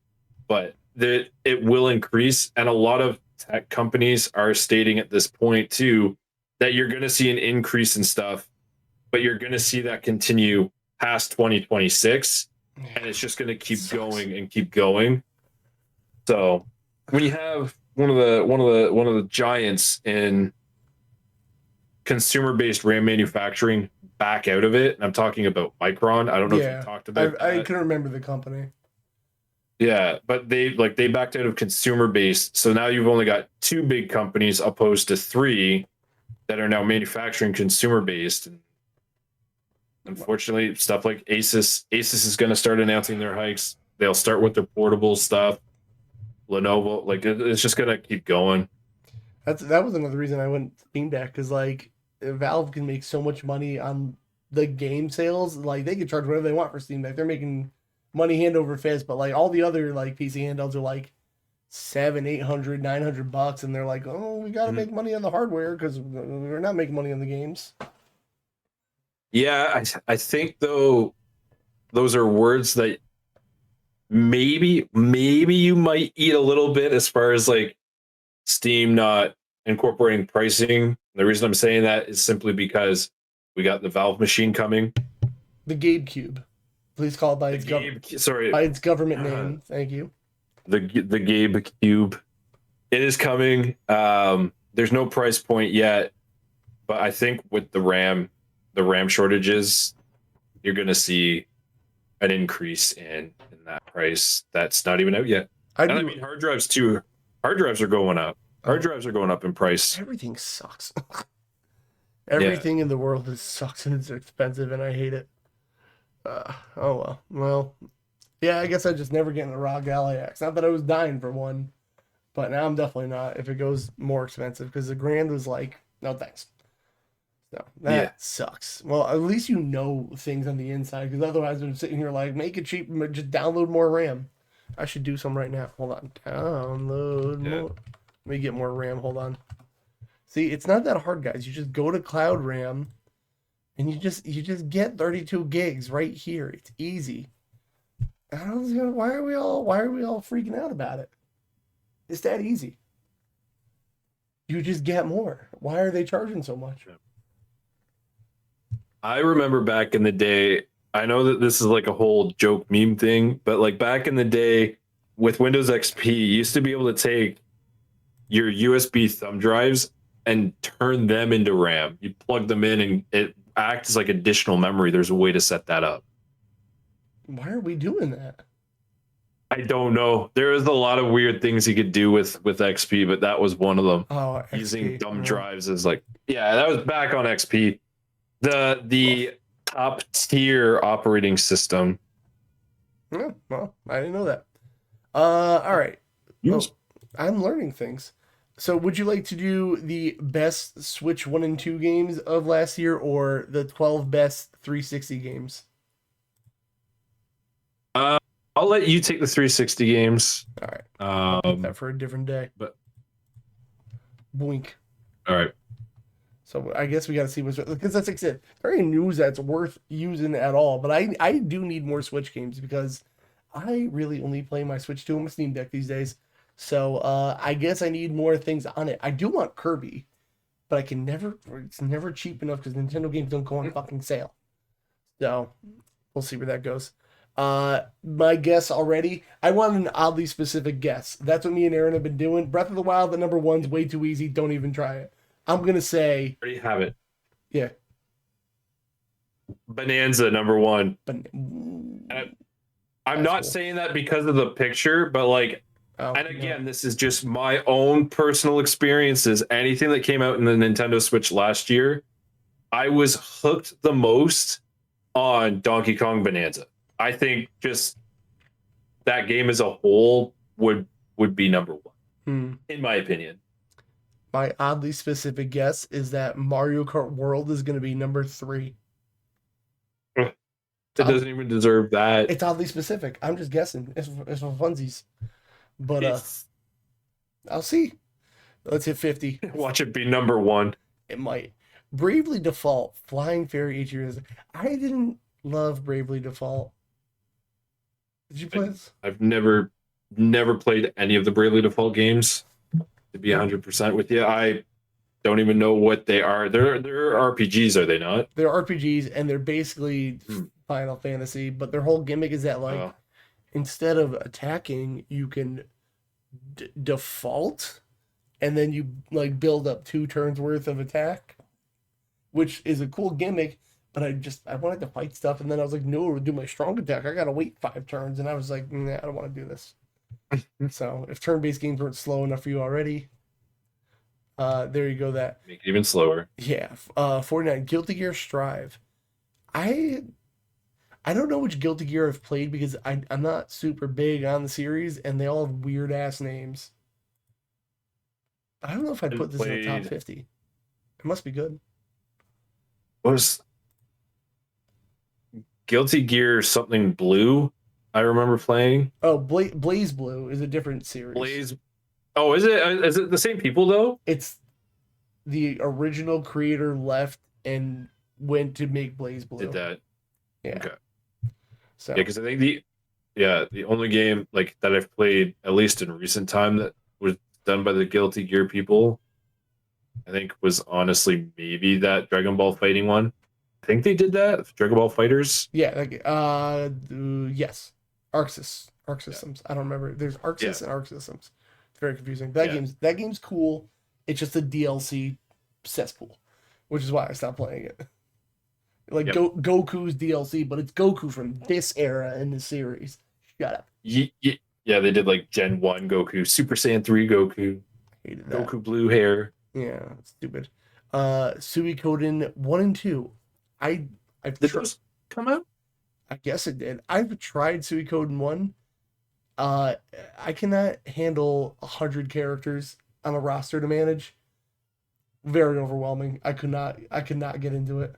but that it will increase, and a lot of tech companies are stating at this point too that you're going to see an increase in stuff, but you're going to see that continue past 2026, and it's just going to keep going and keep going. So when you have one of the giants in consumer-based RAM manufacturing back out of it, and I'm talking about Micron. I don't know if you talked about I couldn't remember the company. Yeah, but they backed out of consumer-based, so now you've only got two big companies opposed to three that are now manufacturing consumer-based. And unfortunately, stuff like ASUS is going to start announcing their hikes. They'll start with their portable stuff. Lenovo, like it's just going to keep going. That was another reason I went Steam Deck, because like Valve can make so much money on the game sales. Like they can charge whatever they want for Steam Deck. They're making money hand over fist, but like all the other like PC handhelds are like $700, $800, $900, and they're like, oh, we got to make money on the hardware because we're not making money on the games. Yeah, I think though those are words that maybe you might eat a little bit as far as like Steam not incorporating pricing. The reason I'm saying that is simply because we got the Valve machine coming. The Gabe Cube. Please call it by its by its government name. Thank you. The Gabe Cube. It is coming. There's no price point yet, but I think with the RAM shortages, you're going to see an increase in that price. That's not even out yet. I mean, hard drives too. Hard drives are going up. Hard drives are going up in price. Everything sucks. Everything in the world sucks and it's expensive, and I hate it. Oh well. Yeah, I guess I just never get in a ROG Ally X. Not that I was dying for one, but now I'm definitely not if it goes more expensive, because the grand was like, no thanks. So that sucks. Well, at least you know things on the inside, because otherwise I'm sitting here like, make it cheap, just download more RAM. I should do some right now. Hold on. Download more. Let me get more RAM. Hold on. See, it's not that hard, guys. You just go to Cloud RAM, and you just get 32 gigs right here. It's easy. Why are we all freaking out about it? It's that easy. You just get more. Why are they charging so much? I remember back in the day, I know that this is like a whole joke meme thing, but like back in the day with Windows XP, you used to be able to take your USB thumb drives and turn them into RAM. You plug them in and it acts as like additional memory. There's a way to set that up. Why are we doing that? I don't know. There is a lot of weird things you could do with XP, but that was one of them. Oh, XP. Using thumb drives is like, yeah, that was back on XP. The top tier operating system. Yeah, well, I didn't know that. All right. Yes. I'm learning things. So would you like to do the best Switch 1 and 2 games of last year, or the 12 best 360 games? I'll let you take the 360 games. All right. I'll put that for a different day. But boink. All right. So I guess we got to see what's, because that's like I said, very news that's worth using at all. But I do need more Switch games, because I really only play my Switch 2 on my Steam Deck these days. So I guess I need more things on it. I do want Kirby, but it's never cheap enough, because Nintendo games don't go on fucking sale. So we'll see where that goes. My guess already, I want an oddly specific guess. That's what me and Aaron have been doing. Breath of the Wild, the number one's way too easy. Don't even try it. I'm going to say... Already have it. Yeah. Bonanza, number one. I'm not cool. Saying that because of the picture, but like, and again, this is just my own personal experiences. Anything that came out in the Nintendo Switch last year, I was hooked the most on Donkey Kong Bonanza. I think just that game as a whole would be number one, in my opinion. My oddly specific guess is that Mario Kart World is going to be number 3. It doesn't even deserve that. It's oddly specific. I'm just guessing. It's for funsies. But I'll see. Let's hit 50. Watch it be number one. It might. Bravely Default, Flying Fairy Ichiro's. I didn't love Bravely Default. Did you play this? I've never played any of the Bravely Default games. To be 100% with you, I don't even know what they are. They're RPGs, are they not? They're RPGs, and they're basically Final Fantasy, but their whole gimmick is that, like, instead of attacking, you can default, and then you, like, build up 2 turns worth of attack, which is a cool gimmick, but I wanted to fight stuff, and then I was like, no, to do my strong attack, I gotta wait 5 turns, and I was like, nah, I don't want to do this. So, if turn-based games weren't slow enough for you already, there you go. That make it even slower. Yeah. 49 Guilty Gear Strive. I don't know which Guilty Gear I've played because I'm not super big on the series, and they all have weird ass names. I don't know if I'd put this in the top 50. It must be good. Was Guilty Gear something blue? I remember playing. Oh, Blaze Blue is a different series. Blaze. Oh, is it? Is it the same people though? It's the original creator left and went to make Blaze Blue. Did that? Yeah. Okay. So yeah, because I think the only game like that I've played at least in recent time that was done by the Guilty Gear people, I think was honestly maybe that Dragon Ball fighting one. I think they did that Dragon Ball Fighters. Yeah. Like, yes. Arc Systems. I don't remember. There's ArcSys and Arc Systems. It's very confusing. That game's cool. It's just a DLC cesspool, which is why I stopped playing it. Like Goku's DLC, but it's Goku from this era in the series. Shut up. Yeah, they did like Gen 1 Goku, Super Saiyan 3 Goku, hated that. Goku blue hair. Yeah, stupid. Suikoden 1 and 2. Did those come out? I guess it did. I've tried Suikoden 1. I cannot handle 100 characters on a roster to manage. Very overwhelming. I could not get into it.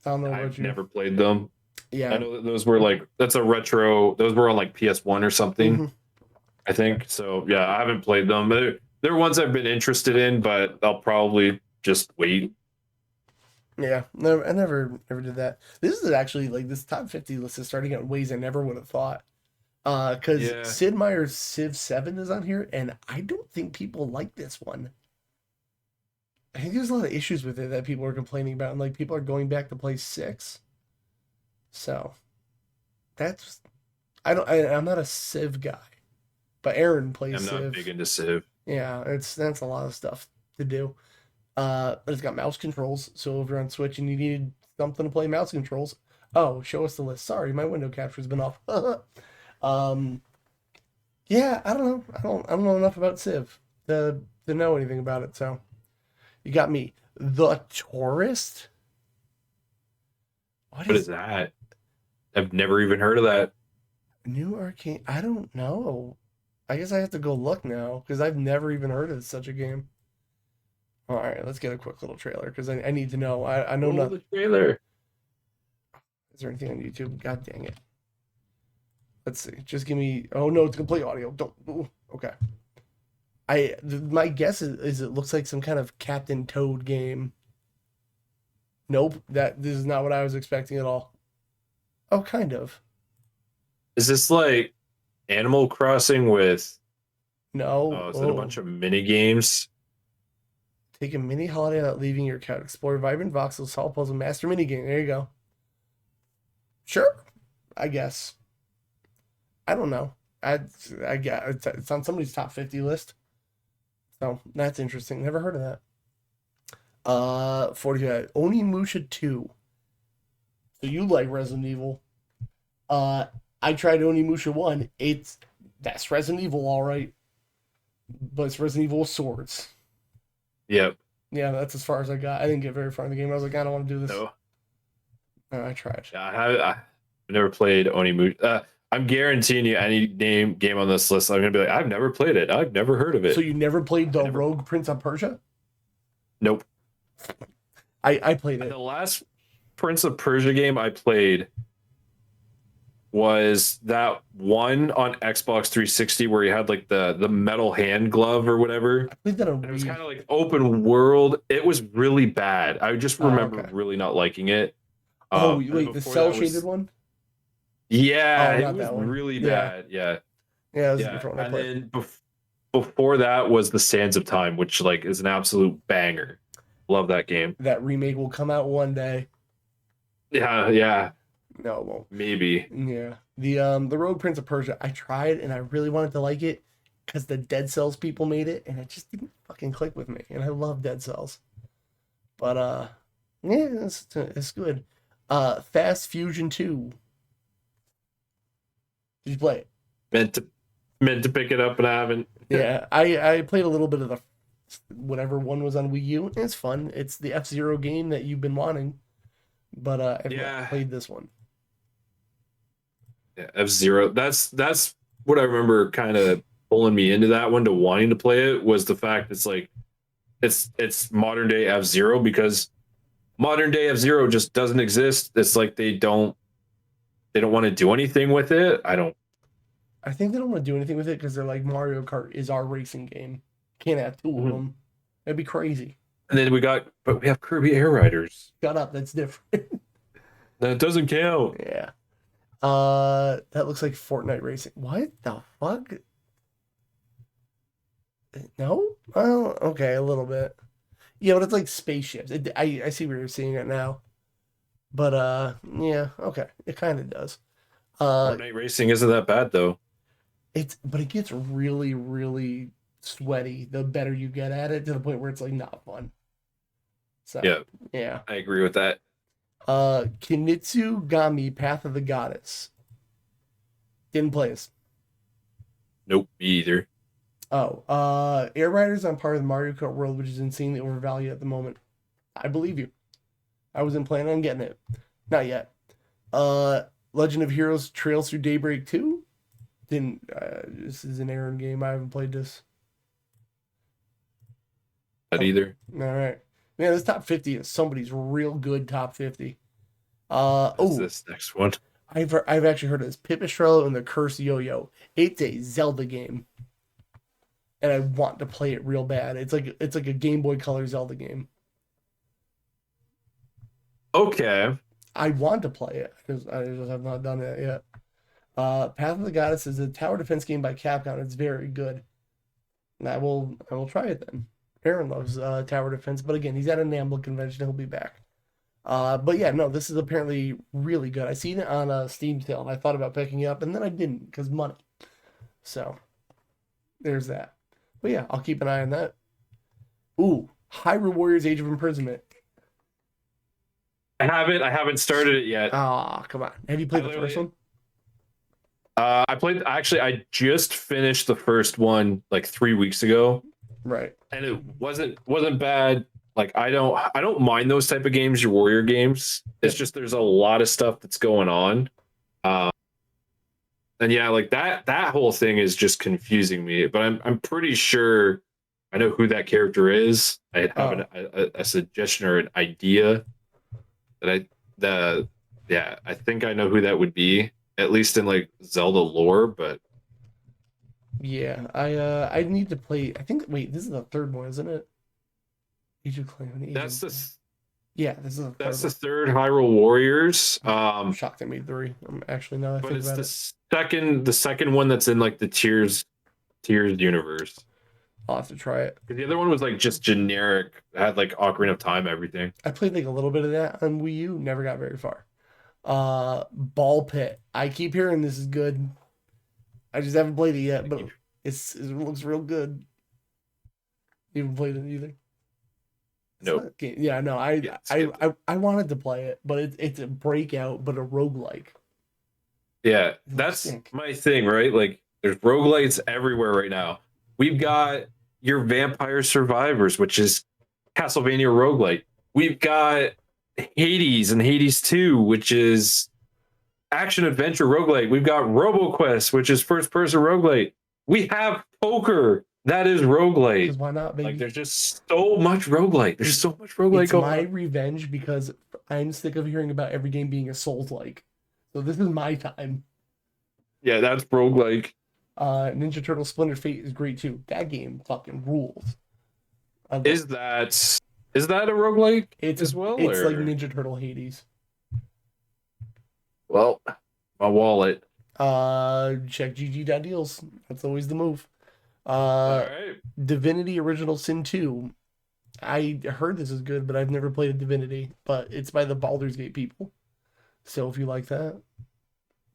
I don't know about I've you. never played them. Yeah. I know that those were like, that's a retro, those were on like PS1 or something, I think. So yeah, I haven't played them. They're ones I've been interested in, but I'll probably just wait. Yeah, I never did that. This is actually like this top 50 list is starting out in ways I never would have thought. Because Sid Meier's Civ 7 is on here, and I don't think people like this one. I think there's a lot of issues with it that people are complaining about, and like people are going back to play 6. So that's I'm not a Civ guy, but Aaron plays Civ. I'm not big into Civ. Yeah, that's a lot of stuff to do. But it's got mouse controls, so if you're on Switch and you need something to play mouse controls, show us the list. Sorry, my window capture's been off. Yeah, I don't know. I don't know enough about Civ to know anything about it. So you got me. The Tourist. What is that? I've never even heard of that. New arcade. I don't know. I guess I have to go look now because I've never even heard of such a game. All right, let's get a quick little trailer because I need to know. I know nothing. The trailer. Is there anything on YouTube? God dang it. Let's see. Just give me. Oh no, it's complete audio. Don't. Ooh, okay. My guess is it looks like some kind of Captain Toad game. Nope. This is not what I was expecting at all. Oh, kind of. Is this like Animal Crossing with? No. Oh, is it a bunch of mini games? Take a mini holiday without leaving your couch. Explore vibrant voxels, solve puzzle, master mini game. There you go. Sure, I guess. I don't know. I guess it's on somebody's top 50 list. So that's interesting. Never heard of that. 45. Onimusha 2. So you like Resident Evil. I tried Onimusha 1. That's Resident Evil, all right. But it's Resident Evil with swords. Yep. Yeah, that's as far as I got. I didn't get very far in the game. I was like, I don't want to do this. No. I tried. I've never played Onimusha. I'm guaranteeing you any game on this list, I'm going to be like, I've never played it. I've never heard of it. So you never played the Rogue Prince of Persia? Nope. I played it. The last Prince of Persia game I played was that one on Xbox 360 where you had like the metal hand glove or whatever. I played that on And it was Wii. kind of like open world. It was really bad. I just remember Okay. really not liking it. Oh, And wait, the before that cell shaded was one? yeah, Oh, it not was that one. really Yeah. bad. Yeah, Yeah, it was a yeah. different one I And played. then before that was the Sands of Time, which like is an absolute banger. Love that game. That remake will come out one day. Yeah, yeah, No, it won't. maybe. Yeah. The Rogue Prince of Persia, I tried and I really wanted to like it because the Dead Cells people made it and it just didn't fucking click with me. And I love Dead Cells. But yeah, it's good. Fast Fusion 2. Did you play it? Meant to meant to pick it up and I haven't. Yeah, I played a little bit of the whatever one was on Wii U. And it's fun. It's the F-Zero game that you've been wanting. But I've not Yeah, played this one. yeah, F-Zero. That's what I remember kind of pulling me into that one to wanting to play it was the fact it's like it's modern day F-Zero because modern day F-Zero just doesn't exist. It's like they don't want to do anything with it. I don't. I think they don't want to do anything with it because they're like Mario Kart is our racing game. Can't have two of Mhm. them. That'd be crazy. And then but we have Kirby Air Riders. Shut up, that's different. That doesn't count. Yeah. That looks like Fortnite racing. What the fuck? No? Well, okay, a little bit. Yeah, but it's like spaceships. I see where you're seeing it now. But yeah, okay. It kind of does. Fortnite racing isn't that bad though. But it gets really, really sweaty the better you get at it to the point where it's like not fun. So Yeah, yeah. I agree with that. Kinitsu Gami Path of the Goddess. Didn't play this. Nope, me either. Oh, Air Riders on par with Mario Kart World, which is insanely overvalued at the moment. I believe you. I wasn't planning on getting it. Not yet. Legend of Heroes Trails Through Daybreak 2. Didn't this is an Aaron game. I haven't played this. Not either. All right. Man, this top 50 is somebody's real good top 50. What's this next one? I've actually heard of this. Pipistrello and the Cursed Yo-Yo. It's a Zelda game. And I want to play it real bad. It's like a Game Boy Color Zelda game. Okay. I want to play it. I just have not done it yet. Path of the Goddess is a tower defense game by Capcom. It's very good. And I will try it then. Aaron loves tower defense, but again, he's at a NAMBLA convention. He'll be back. But yeah, no, this is apparently really good. I seen it on Steam sale, and I thought about picking it up, and then I didn't because money. So there's that. But yeah, I'll keep an eye on that. Ooh, Hyrule Warriors: Age of Imprisonment. I haven't started it yet. Ah, come on. Have you played I the first one? I just finished the first one like 3 weeks ago. Right. And it wasn't bad. Like I don't mind those type of games, your warrior games. It's just there's a lot of stuff that's going on. And yeah, like that whole thing is just confusing me. But I'm pretty sure I know who that character is. I have a suggestion or an idea that I think I know who that would be, at least in like Zelda lore, but Yeah, I need to play. I think wait, this is the third one, isn't it? Age of Calamity. that's the Yeah, this is the that's third the third Hyrule Warriors. one. I'm shocked I made three. I'm actually now that I But think it's about it. the second one that's in like the Tears universe. I'll have to try it. 'Cause the other one was like just generic, had like Ocarina of Time, everything. I played like a little bit of that on Wii U, never got very far. Ball Pit. I keep hearing this is good. I just haven't played it yet, but it looks real good. You haven't played it either? Nope. Yeah, no, Yeah, I wanted to play it, but it's a breakout, but a roguelike. Yeah, that's my thing, right? Like there's roguelites everywhere right now. We've got your Vampire Survivors, which is Castlevania roguelite. We've got Hades and Hades 2, which is action adventure roguelite. We've got RoboQuest, which is first person roguelite. We have poker that is roguelite. Because why not, baby? Like there's just so much roguelite. There's so much roguelite It's going my on. revenge because I'm sick of hearing about every game being a Souls-like. So this is my time. Yeah, that's roguelike. Ninja Turtle Splinter Fate is great too. That game fucking rules. I love Is that is that a roguelike as well, it's like or Ninja Turtle Hades. well, my wallet. Check GG.deals. That's always the move. All Uh, right. Divinity Original Sin 2. I heard this is good, but I've never played a Divinity. But it's by the Baldur's Gate people. So if you like that,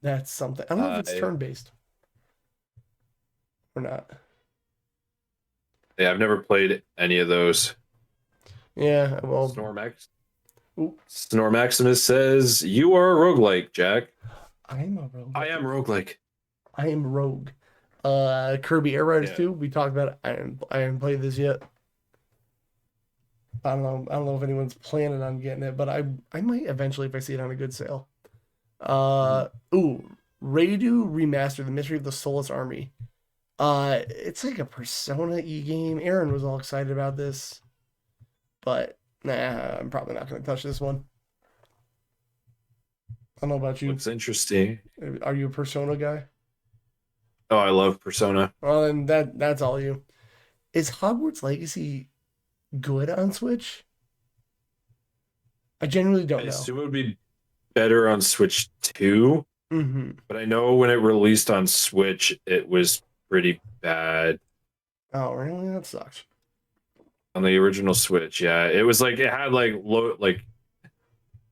that's something. I don't know if it's I turn based or not. Yeah, I've never played any of those. Yeah, well, Snormax. ooh, Snore Maximus says, "You are a roguelike, Jack." I am a rogue. I am roguelike. I am rogue. Kirby Air Riders Yeah. 2. We talked about it. I haven't played this yet. I don't know. I don't know if anyone's planning on getting it, but I might eventually if I see it on a good sale. Raidu Remaster: The Mystery of the Soulless Army. It's like a Persona E game. Aaron was all excited about this, but nah, I'm probably not going to touch this one. I don't know about you. Looks interesting. Are you a Persona guy? Oh, I love Persona. Well, then that's all you. Is Hogwarts Legacy good on Switch? I genuinely I don't know. assume it would be better on Switch 2, Mm-hmm. but I know when it released on Switch, it was pretty bad Oh, really? That sucks. on the original Switch. Yeah, it was like it had like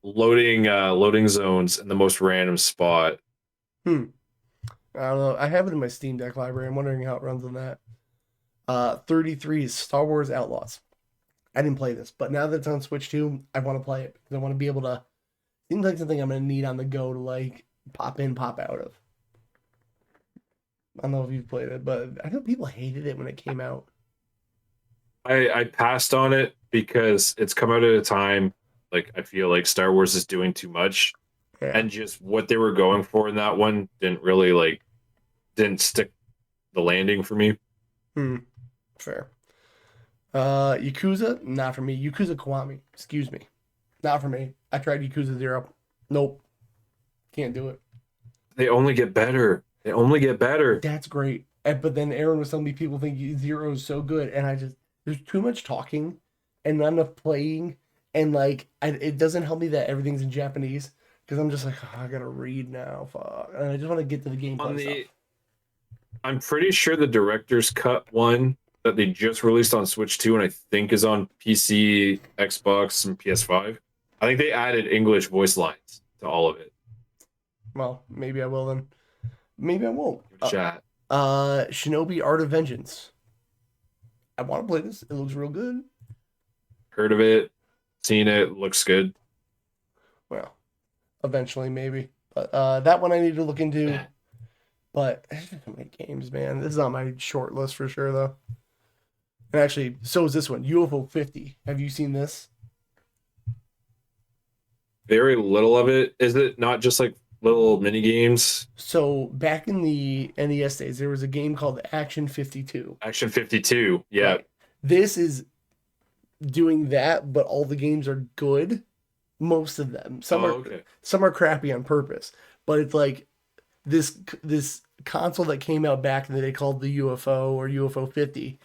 loading zones in the most random spot. Hmm. I don't know. I have it in my Steam Deck library. I'm wondering how it runs on that. 33 is Star Wars Outlaws. I didn't play this, but now that it's on Switch 2, I want to play it because I want to be able to. Seems like something I'm gonna need on the go to like pop in, pop out of. I don't know if you've played it, but I know people hated it when it came out. I passed on it because it's come out at a time like I feel like Star Wars is doing too much, Yeah. and just what they were going for in that one didn't stick the landing for me. Fair. Yakuza, not for me. Yakuza Kiwami, excuse me, not for me. I tried Yakuza 0. Nope, can't do it. They only get better. They only get better. That's great. But then Aaron was telling me people think 0 is so good, and there's too much talking and not enough playing, and like it doesn't help me that everything's in Japanese because I'm just like, oh, I gotta read now, fuck, and I just want to get to the gameplay stuff. I'm pretty sure the director's cut one that they just released on Switch 2 and I think is on PC, Xbox, and PS5. I think they added English voice lines to all of it. Well, maybe I will then. Maybe I won't. Chat. Shinobi Art of Vengeance. I want to play this. It looks real good. Heard of it, seen it, looks good. Well, eventually maybe. But that one I need to look into. But there's so many games, man. This is on my short list for sure, though. And actually, so is this one, UFO 50. Have you seen this? Very little of it. Is it not just like little mini games? So back in the NES days, there was a game called Action 52. Action 52. Yeah. Right. This is doing that, but all the games are good. Most of them. Some are crappy on purpose. But it's like this console that came out back in the day called the UFO or UFO 50.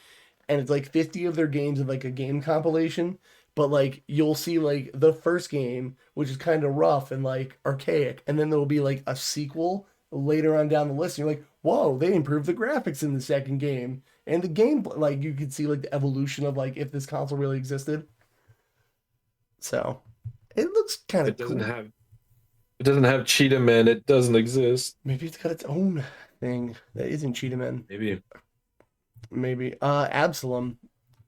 And it's like 50 of their games in like a game compilation. But like you'll see like the first game, which is kind of rough and like archaic, and then there'll be like a sequel later on down the list. And you're like, whoa, they improved the graphics in the second game. And the game, like you could see like the evolution of like if this console really existed. So it looks kind of cool. It doesn't have Cheetah Man. It doesn't exist. Maybe it's got its own thing that isn't Cheetah Man. Maybe. Absalom,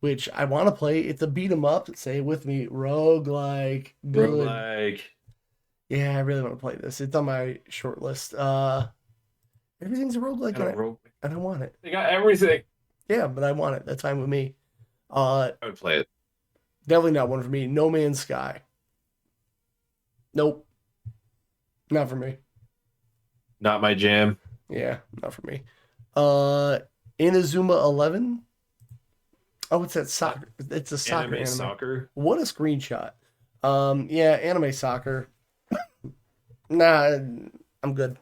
which I want to play. It's a beat 'em up. Say it with me. Roguelike. Good. Roguelike. Yeah, I really want to play this. It's on my short list. Everything's a roguelike, and I want it. They got everything. Yeah, but I want it. That's fine with me. I would play it. Definitely not one for me. No Man's Sky. Nope. Not for me. Not my jam. Yeah, not for me. Inazuma 11. Oh, it's that soccer. It's a soccer anime. Soccer. What a screenshot. Yeah, anime soccer. Nah, I'm good.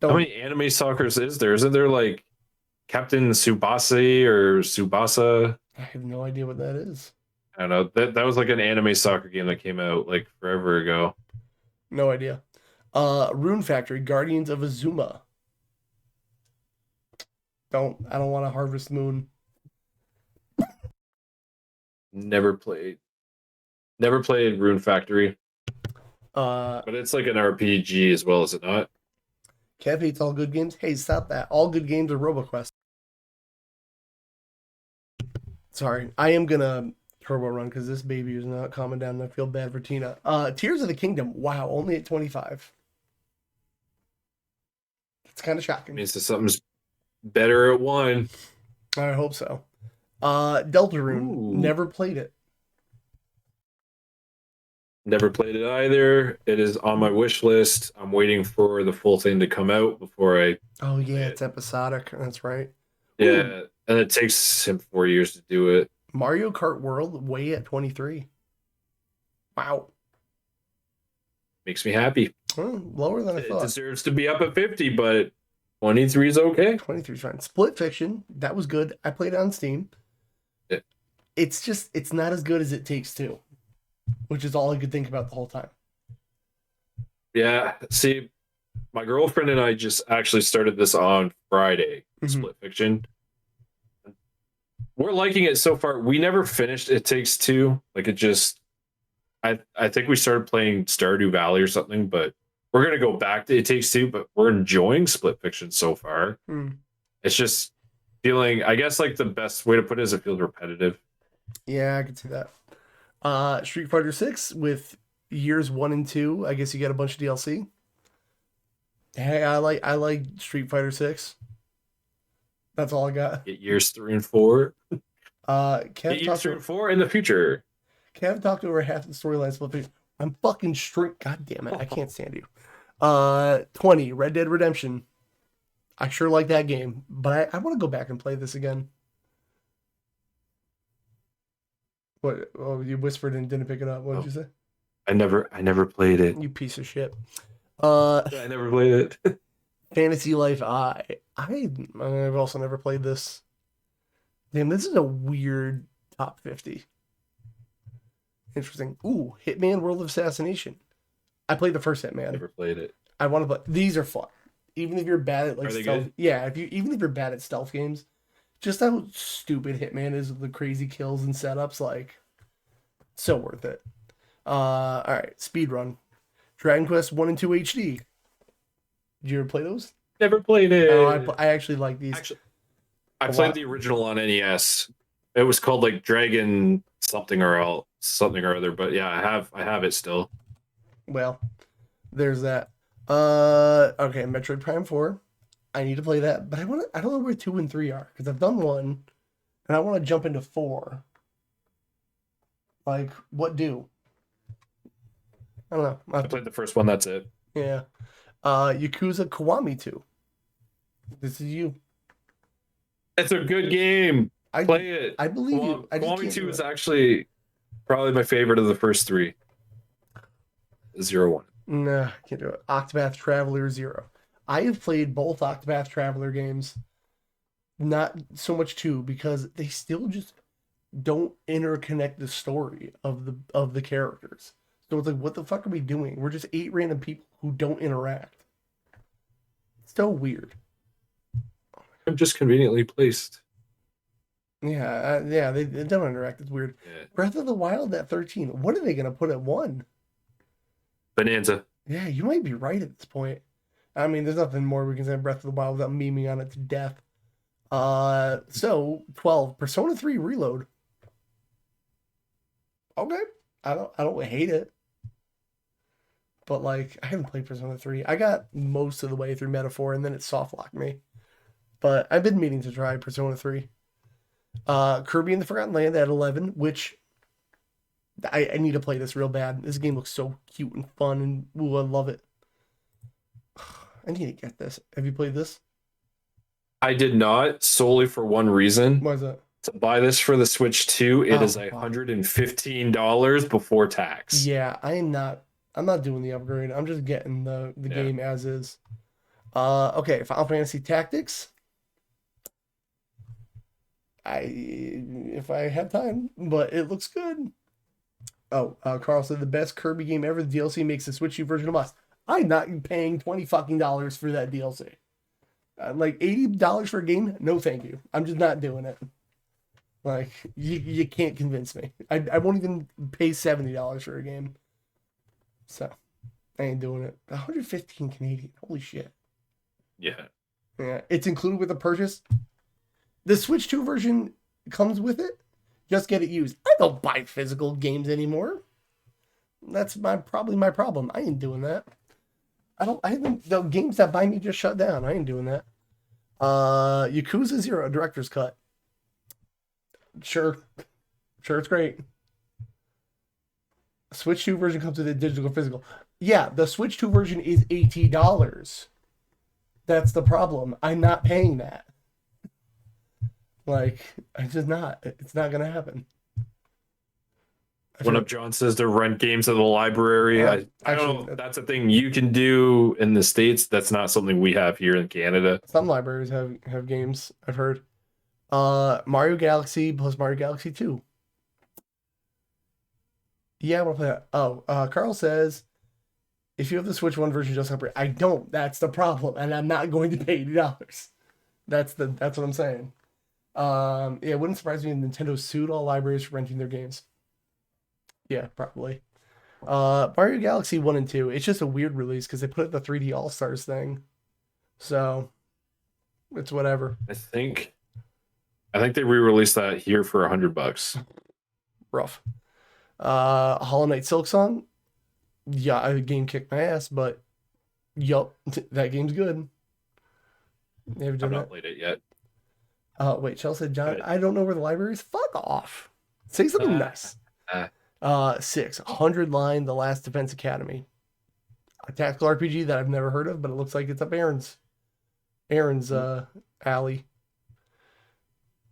How many anime soccer's is there? Isn't there like Captain Tsubasa or Tsubasa? I have no idea what that is. I don't know. That was like an anime soccer game that came out like forever ago. No idea. Rune Factory, Guardians of Azuma. I don't want to Harvest Moon. Never played. Never played Rune Factory. But it's like an RPG as well, is it not? Kev hates all good games. Hey, stop that. All good games are RoboQuest. Sorry, I am gonna turbo run because this baby is not calming down and I feel bad for Tina. Tears of the Kingdom. Wow, only at 25. It's kind of shocking. Means that something's better at one. I hope so. Deltarune. Ooh. Never played it. Never played it either. It is on my wish list. I'm waiting for the full thing to come out before I. Oh yeah, it's episodic. That's right. Yeah, Ooh. and it takes him 4 years to do it. Mario Kart World way at 23. Wow. Makes me happy. Lower than I thought. It deserves to be up at 50, but 23 is okay. 23 is fine. Split Fiction, that was good. I played it on Steam. Yeah. It's not as good as It Takes Two, which is all I could think about the whole time. Yeah, see, my girlfriend and I just actually started this on Friday, Split Fiction. We're liking it so far. We never finished It Takes Two. Like it just, I think we started playing Stardew Valley or something, but we're gonna go back to It Takes Two. But we're enjoying Split Fiction so far. It's just feeling, I guess, like the best way to put it is it feels repetitive. Yeah, I can see that. Street Fighter 6 with years 1 and 2. I guess you get a bunch of DLC. Hey, I like Street Fighter 6. That's all I got. Get years 3 and 4. Kev years 3 and 4 in the future. Kev talked over half the storyline Split Fiction. I'm fucking straight. God damn it. I can't stand you. 20, Red Dead Redemption. I sure like that game, but I want to go back and play this again. What? Oh, you whispered and didn't pick it up. What did you say? I never played it. You piece of shit. I never played it. Fantasy Life I've also never played this. Damn, this is a weird top 50. Interesting. Ooh, Hitman World of Assassination. I played the first Hitman. Never played it. I want to play. These are fun. Even if you're bad at like Are they stealth, good? yeah. Even if you're bad at stealth games, just how stupid Hitman is with the crazy kills and setups, like so worth it. All right, speedrun. Dragon Quest 1 and 2 HD. Did you ever play those? Never played it. Oh, I actually like these. I played the original on NES. It was called like Dragon something or other, but yeah, I have it still. Well, there's that. Okay, Metroid Prime 4. I need to play that, but I don't know where 2 and 3 are because I've done 1 and I want to jump into 4. Like, what do? I don't know. I played the first one, that's it. Yeah. Yakuza Kiwami 2. This is you. It's a good game. Play it. I believe you. Kiwami 2 is actually probably my favorite of the first 3. 0-1. Nah, I can't do it. Octopath Traveler 0. I have played both Octopath Traveler games. Not so much 2 because they still just don't interconnect the story of the characters. So it's like, what the fuck are we doing? We're just 8 random people who don't interact. It's so weird. I'm just conveniently placed. Yeah, they don't interact. It's weird. Yeah. Breath of the Wild at 13. What are they gonna put at 1? Bonanza. Yeah, you might be right at this point. I mean, there's nothing more we can say Breath of the Wild without memeing on it to death. So 12, Persona 3 Reload. Okay, I don't hate it, but like I haven't played Persona 3. I got most of the way through Metaphor and then it soft locked me. But I've been meaning to try Persona 3. Kirby and the Forgotten Land at 11, which I need to play this real bad. This game looks so cute and fun, and ooh, I love it. I need to get this. Have you played this? I did not, solely for one reason. Why is that? To buy this for the Switch 2, it is $115 before tax. Yeah, I'm not doing the upgrade. I'm just getting the game as is. Okay, Final Fantasy Tactics. If I have time, but it looks good. Oh, Carl said the best Kirby game ever. The DLC makes the Switch U version of us. I'm not paying $20 for that DLC. Like $80 for a game? No, thank you. I'm just not doing it. Like you can't convince me. I won't even pay $70 for a game. So I ain't doing it. 115 Canadian. Holy shit. Yeah. Yeah, it's included with the purchase. The Switch 2 version comes with it. Just get it used. I don't buy physical games anymore. That's probably my problem. I ain't doing that. I haven't the games that buy me just shut down. I ain't doing that. Yakuza 0 director's cut. Sure, it's great. Switch 2 version comes with a digital or physical. Yeah, the Switch 2 version is $80. That's the problem. I'm not paying that. Like, I just not. It's not gonna happen. One of John says to rent games at the library. I don't know. That's a thing you can do in the States. That's not something we have here in Canada. Some libraries have games, I've heard. Mario Galaxy plus Mario Galaxy 2. Yeah, I want to play that. Oh, Carl says, if you have the Switch 1 version, just upgrade. I don't. That's the problem, and I'm not going to pay $80. That's what I'm saying. Yeah, it wouldn't surprise me if Nintendo sued all libraries for renting their games. Yeah, probably. Mario Galaxy 1 and 2, it's just a weird release because they put it the 3D All-Stars thing. So, it's whatever. I think they re-released that here for $100. Rough. Hollow Knight Silksong. Yeah, the game kicked my ass, but yup, that game's good. I've not played it yet. Wait, Chelsea said, John, I don't know where the library is. Fuck off. Say something nice. 6, 100 Line, The Last Defense Academy. A tactical RPG that I've never heard of, but it looks like it's up Aaron's alley.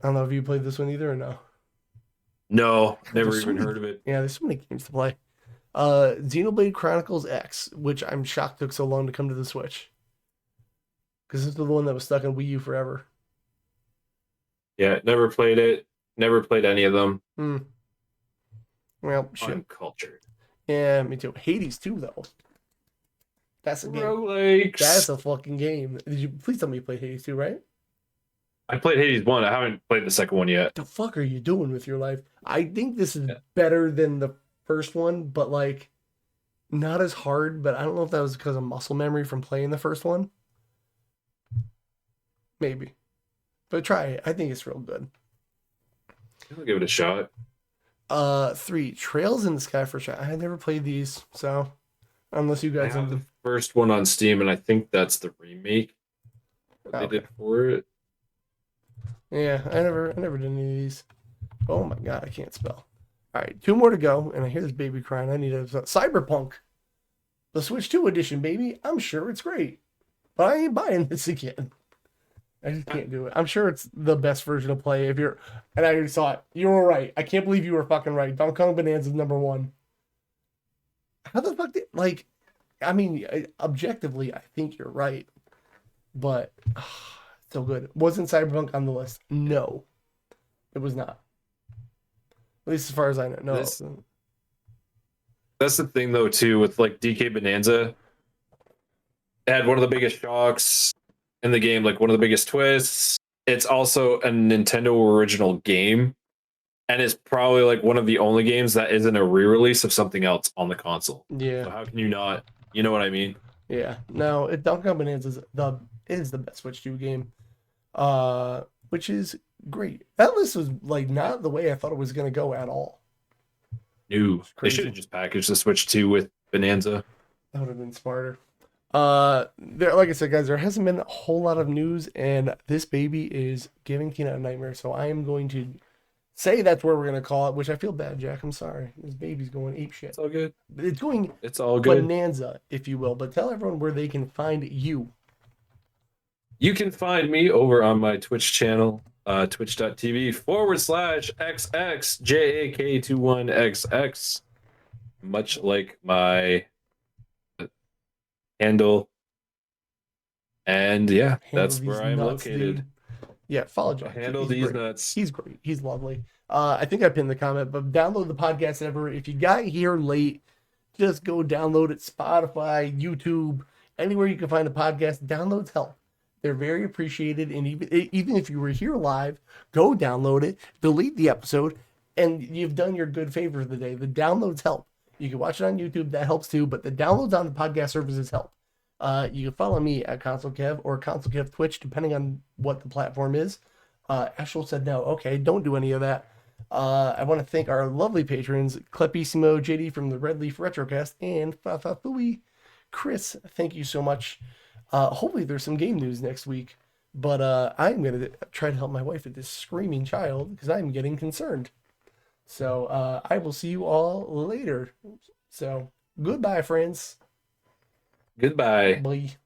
I don't know if you played this one either or no. No, never even heard of it. Yeah, there's so many games to play. Xenoblade Chronicles X, which I'm shocked took so long to come to the Switch. Because this is the one that was stuck in Wii U forever. Yeah, never played it. Never played any of them. Well, shit. Uncultured. Yeah, me too. Hades too, though. That's a game. Roguelikes. That's a fucking game. Did you please tell me you played Hades 2, right? I played Hades 1. I haven't played the second one yet. What the fuck are you doing with your life? I think this is better than the first one, but like not as hard. But I don't know if that was because of muscle memory from playing the first one. Maybe. But try it. I think it's real good. I'll give it a shot. 3, Trails in the Sky for Shot. I never played these, so unless you guys have the first one on Steam, and I think that's the remake that they did for it. Yeah, I never did any of these. Oh my god, I can't spell. All right, 2 more to go, and I hear this baby crying. I need a Cyberpunk, the Switch 2 edition, baby. I'm sure it's great, but I ain't buying this again. I just can't do it. I'm sure it's the best version of play. And I already saw it. You were right. I can't believe you were fucking right. Donkey Kong Bonanza is #1. How the fuck I mean, objectively, I think you're right, but so good. Wasn't Cyberpunk on the list? No, it was not. At least as far as I know. No. That's the thing, though, too, with like DK Bonanza. It had one of the biggest shocks in the game, like one of the biggest twists. It's also a Nintendo original game, and it's probably like one of the only games that isn't a re-release of something else on the console. Yeah. So how can you not? You know what I mean? Yeah. No, Donkey Kong Bonanza is the best Switch 2 game, which is great. That list was like not the way I thought it was going to go at all. No, they should have just packaged the Switch 2 with Bonanza. That would have been smarter. Like I said, guys, there hasn't been a whole lot of news, and this baby is giving Tina a nightmare. So I am going to say that's where we're gonna call it. Which I feel bad, Jack. I'm sorry. This baby's going ape shit. It's all good. It's all good. Bonanza, if you will. But tell everyone where they can find you. You can find me over on my Twitch channel, twitch.tv/xXJAK21Xx. Much like my handle. And yeah, Handle that's these where I am nuts, located. dude. Yeah, follow Jack. Handle He's these great. nuts. He's great. He's lovely. I think I pinned the comment, but download the podcast ever. If you got here late, just go download it. Spotify, YouTube, anywhere you can find a podcast. Downloads help. They're very appreciated. And even if you were here live, go download it, delete the episode, and you've done your good favor of the day. The downloads help. You can watch it on YouTube. That helps too. But the downloads on the podcast services help. You can follow me at Console Kev or Console Kev Twitch, depending on what the platform is. Ashel said no. Okay, don't do any of that. I want to thank our lovely patrons, Clepissimo, JD from the Red Leaf Retrocast, and Fafafui. Chris, thank you so much. Hopefully there's some game news next week. But I'm going to try to help my wife with this screaming child because I'm getting concerned. So I will see you all later. So goodbye, friends. Goodbye. Bye.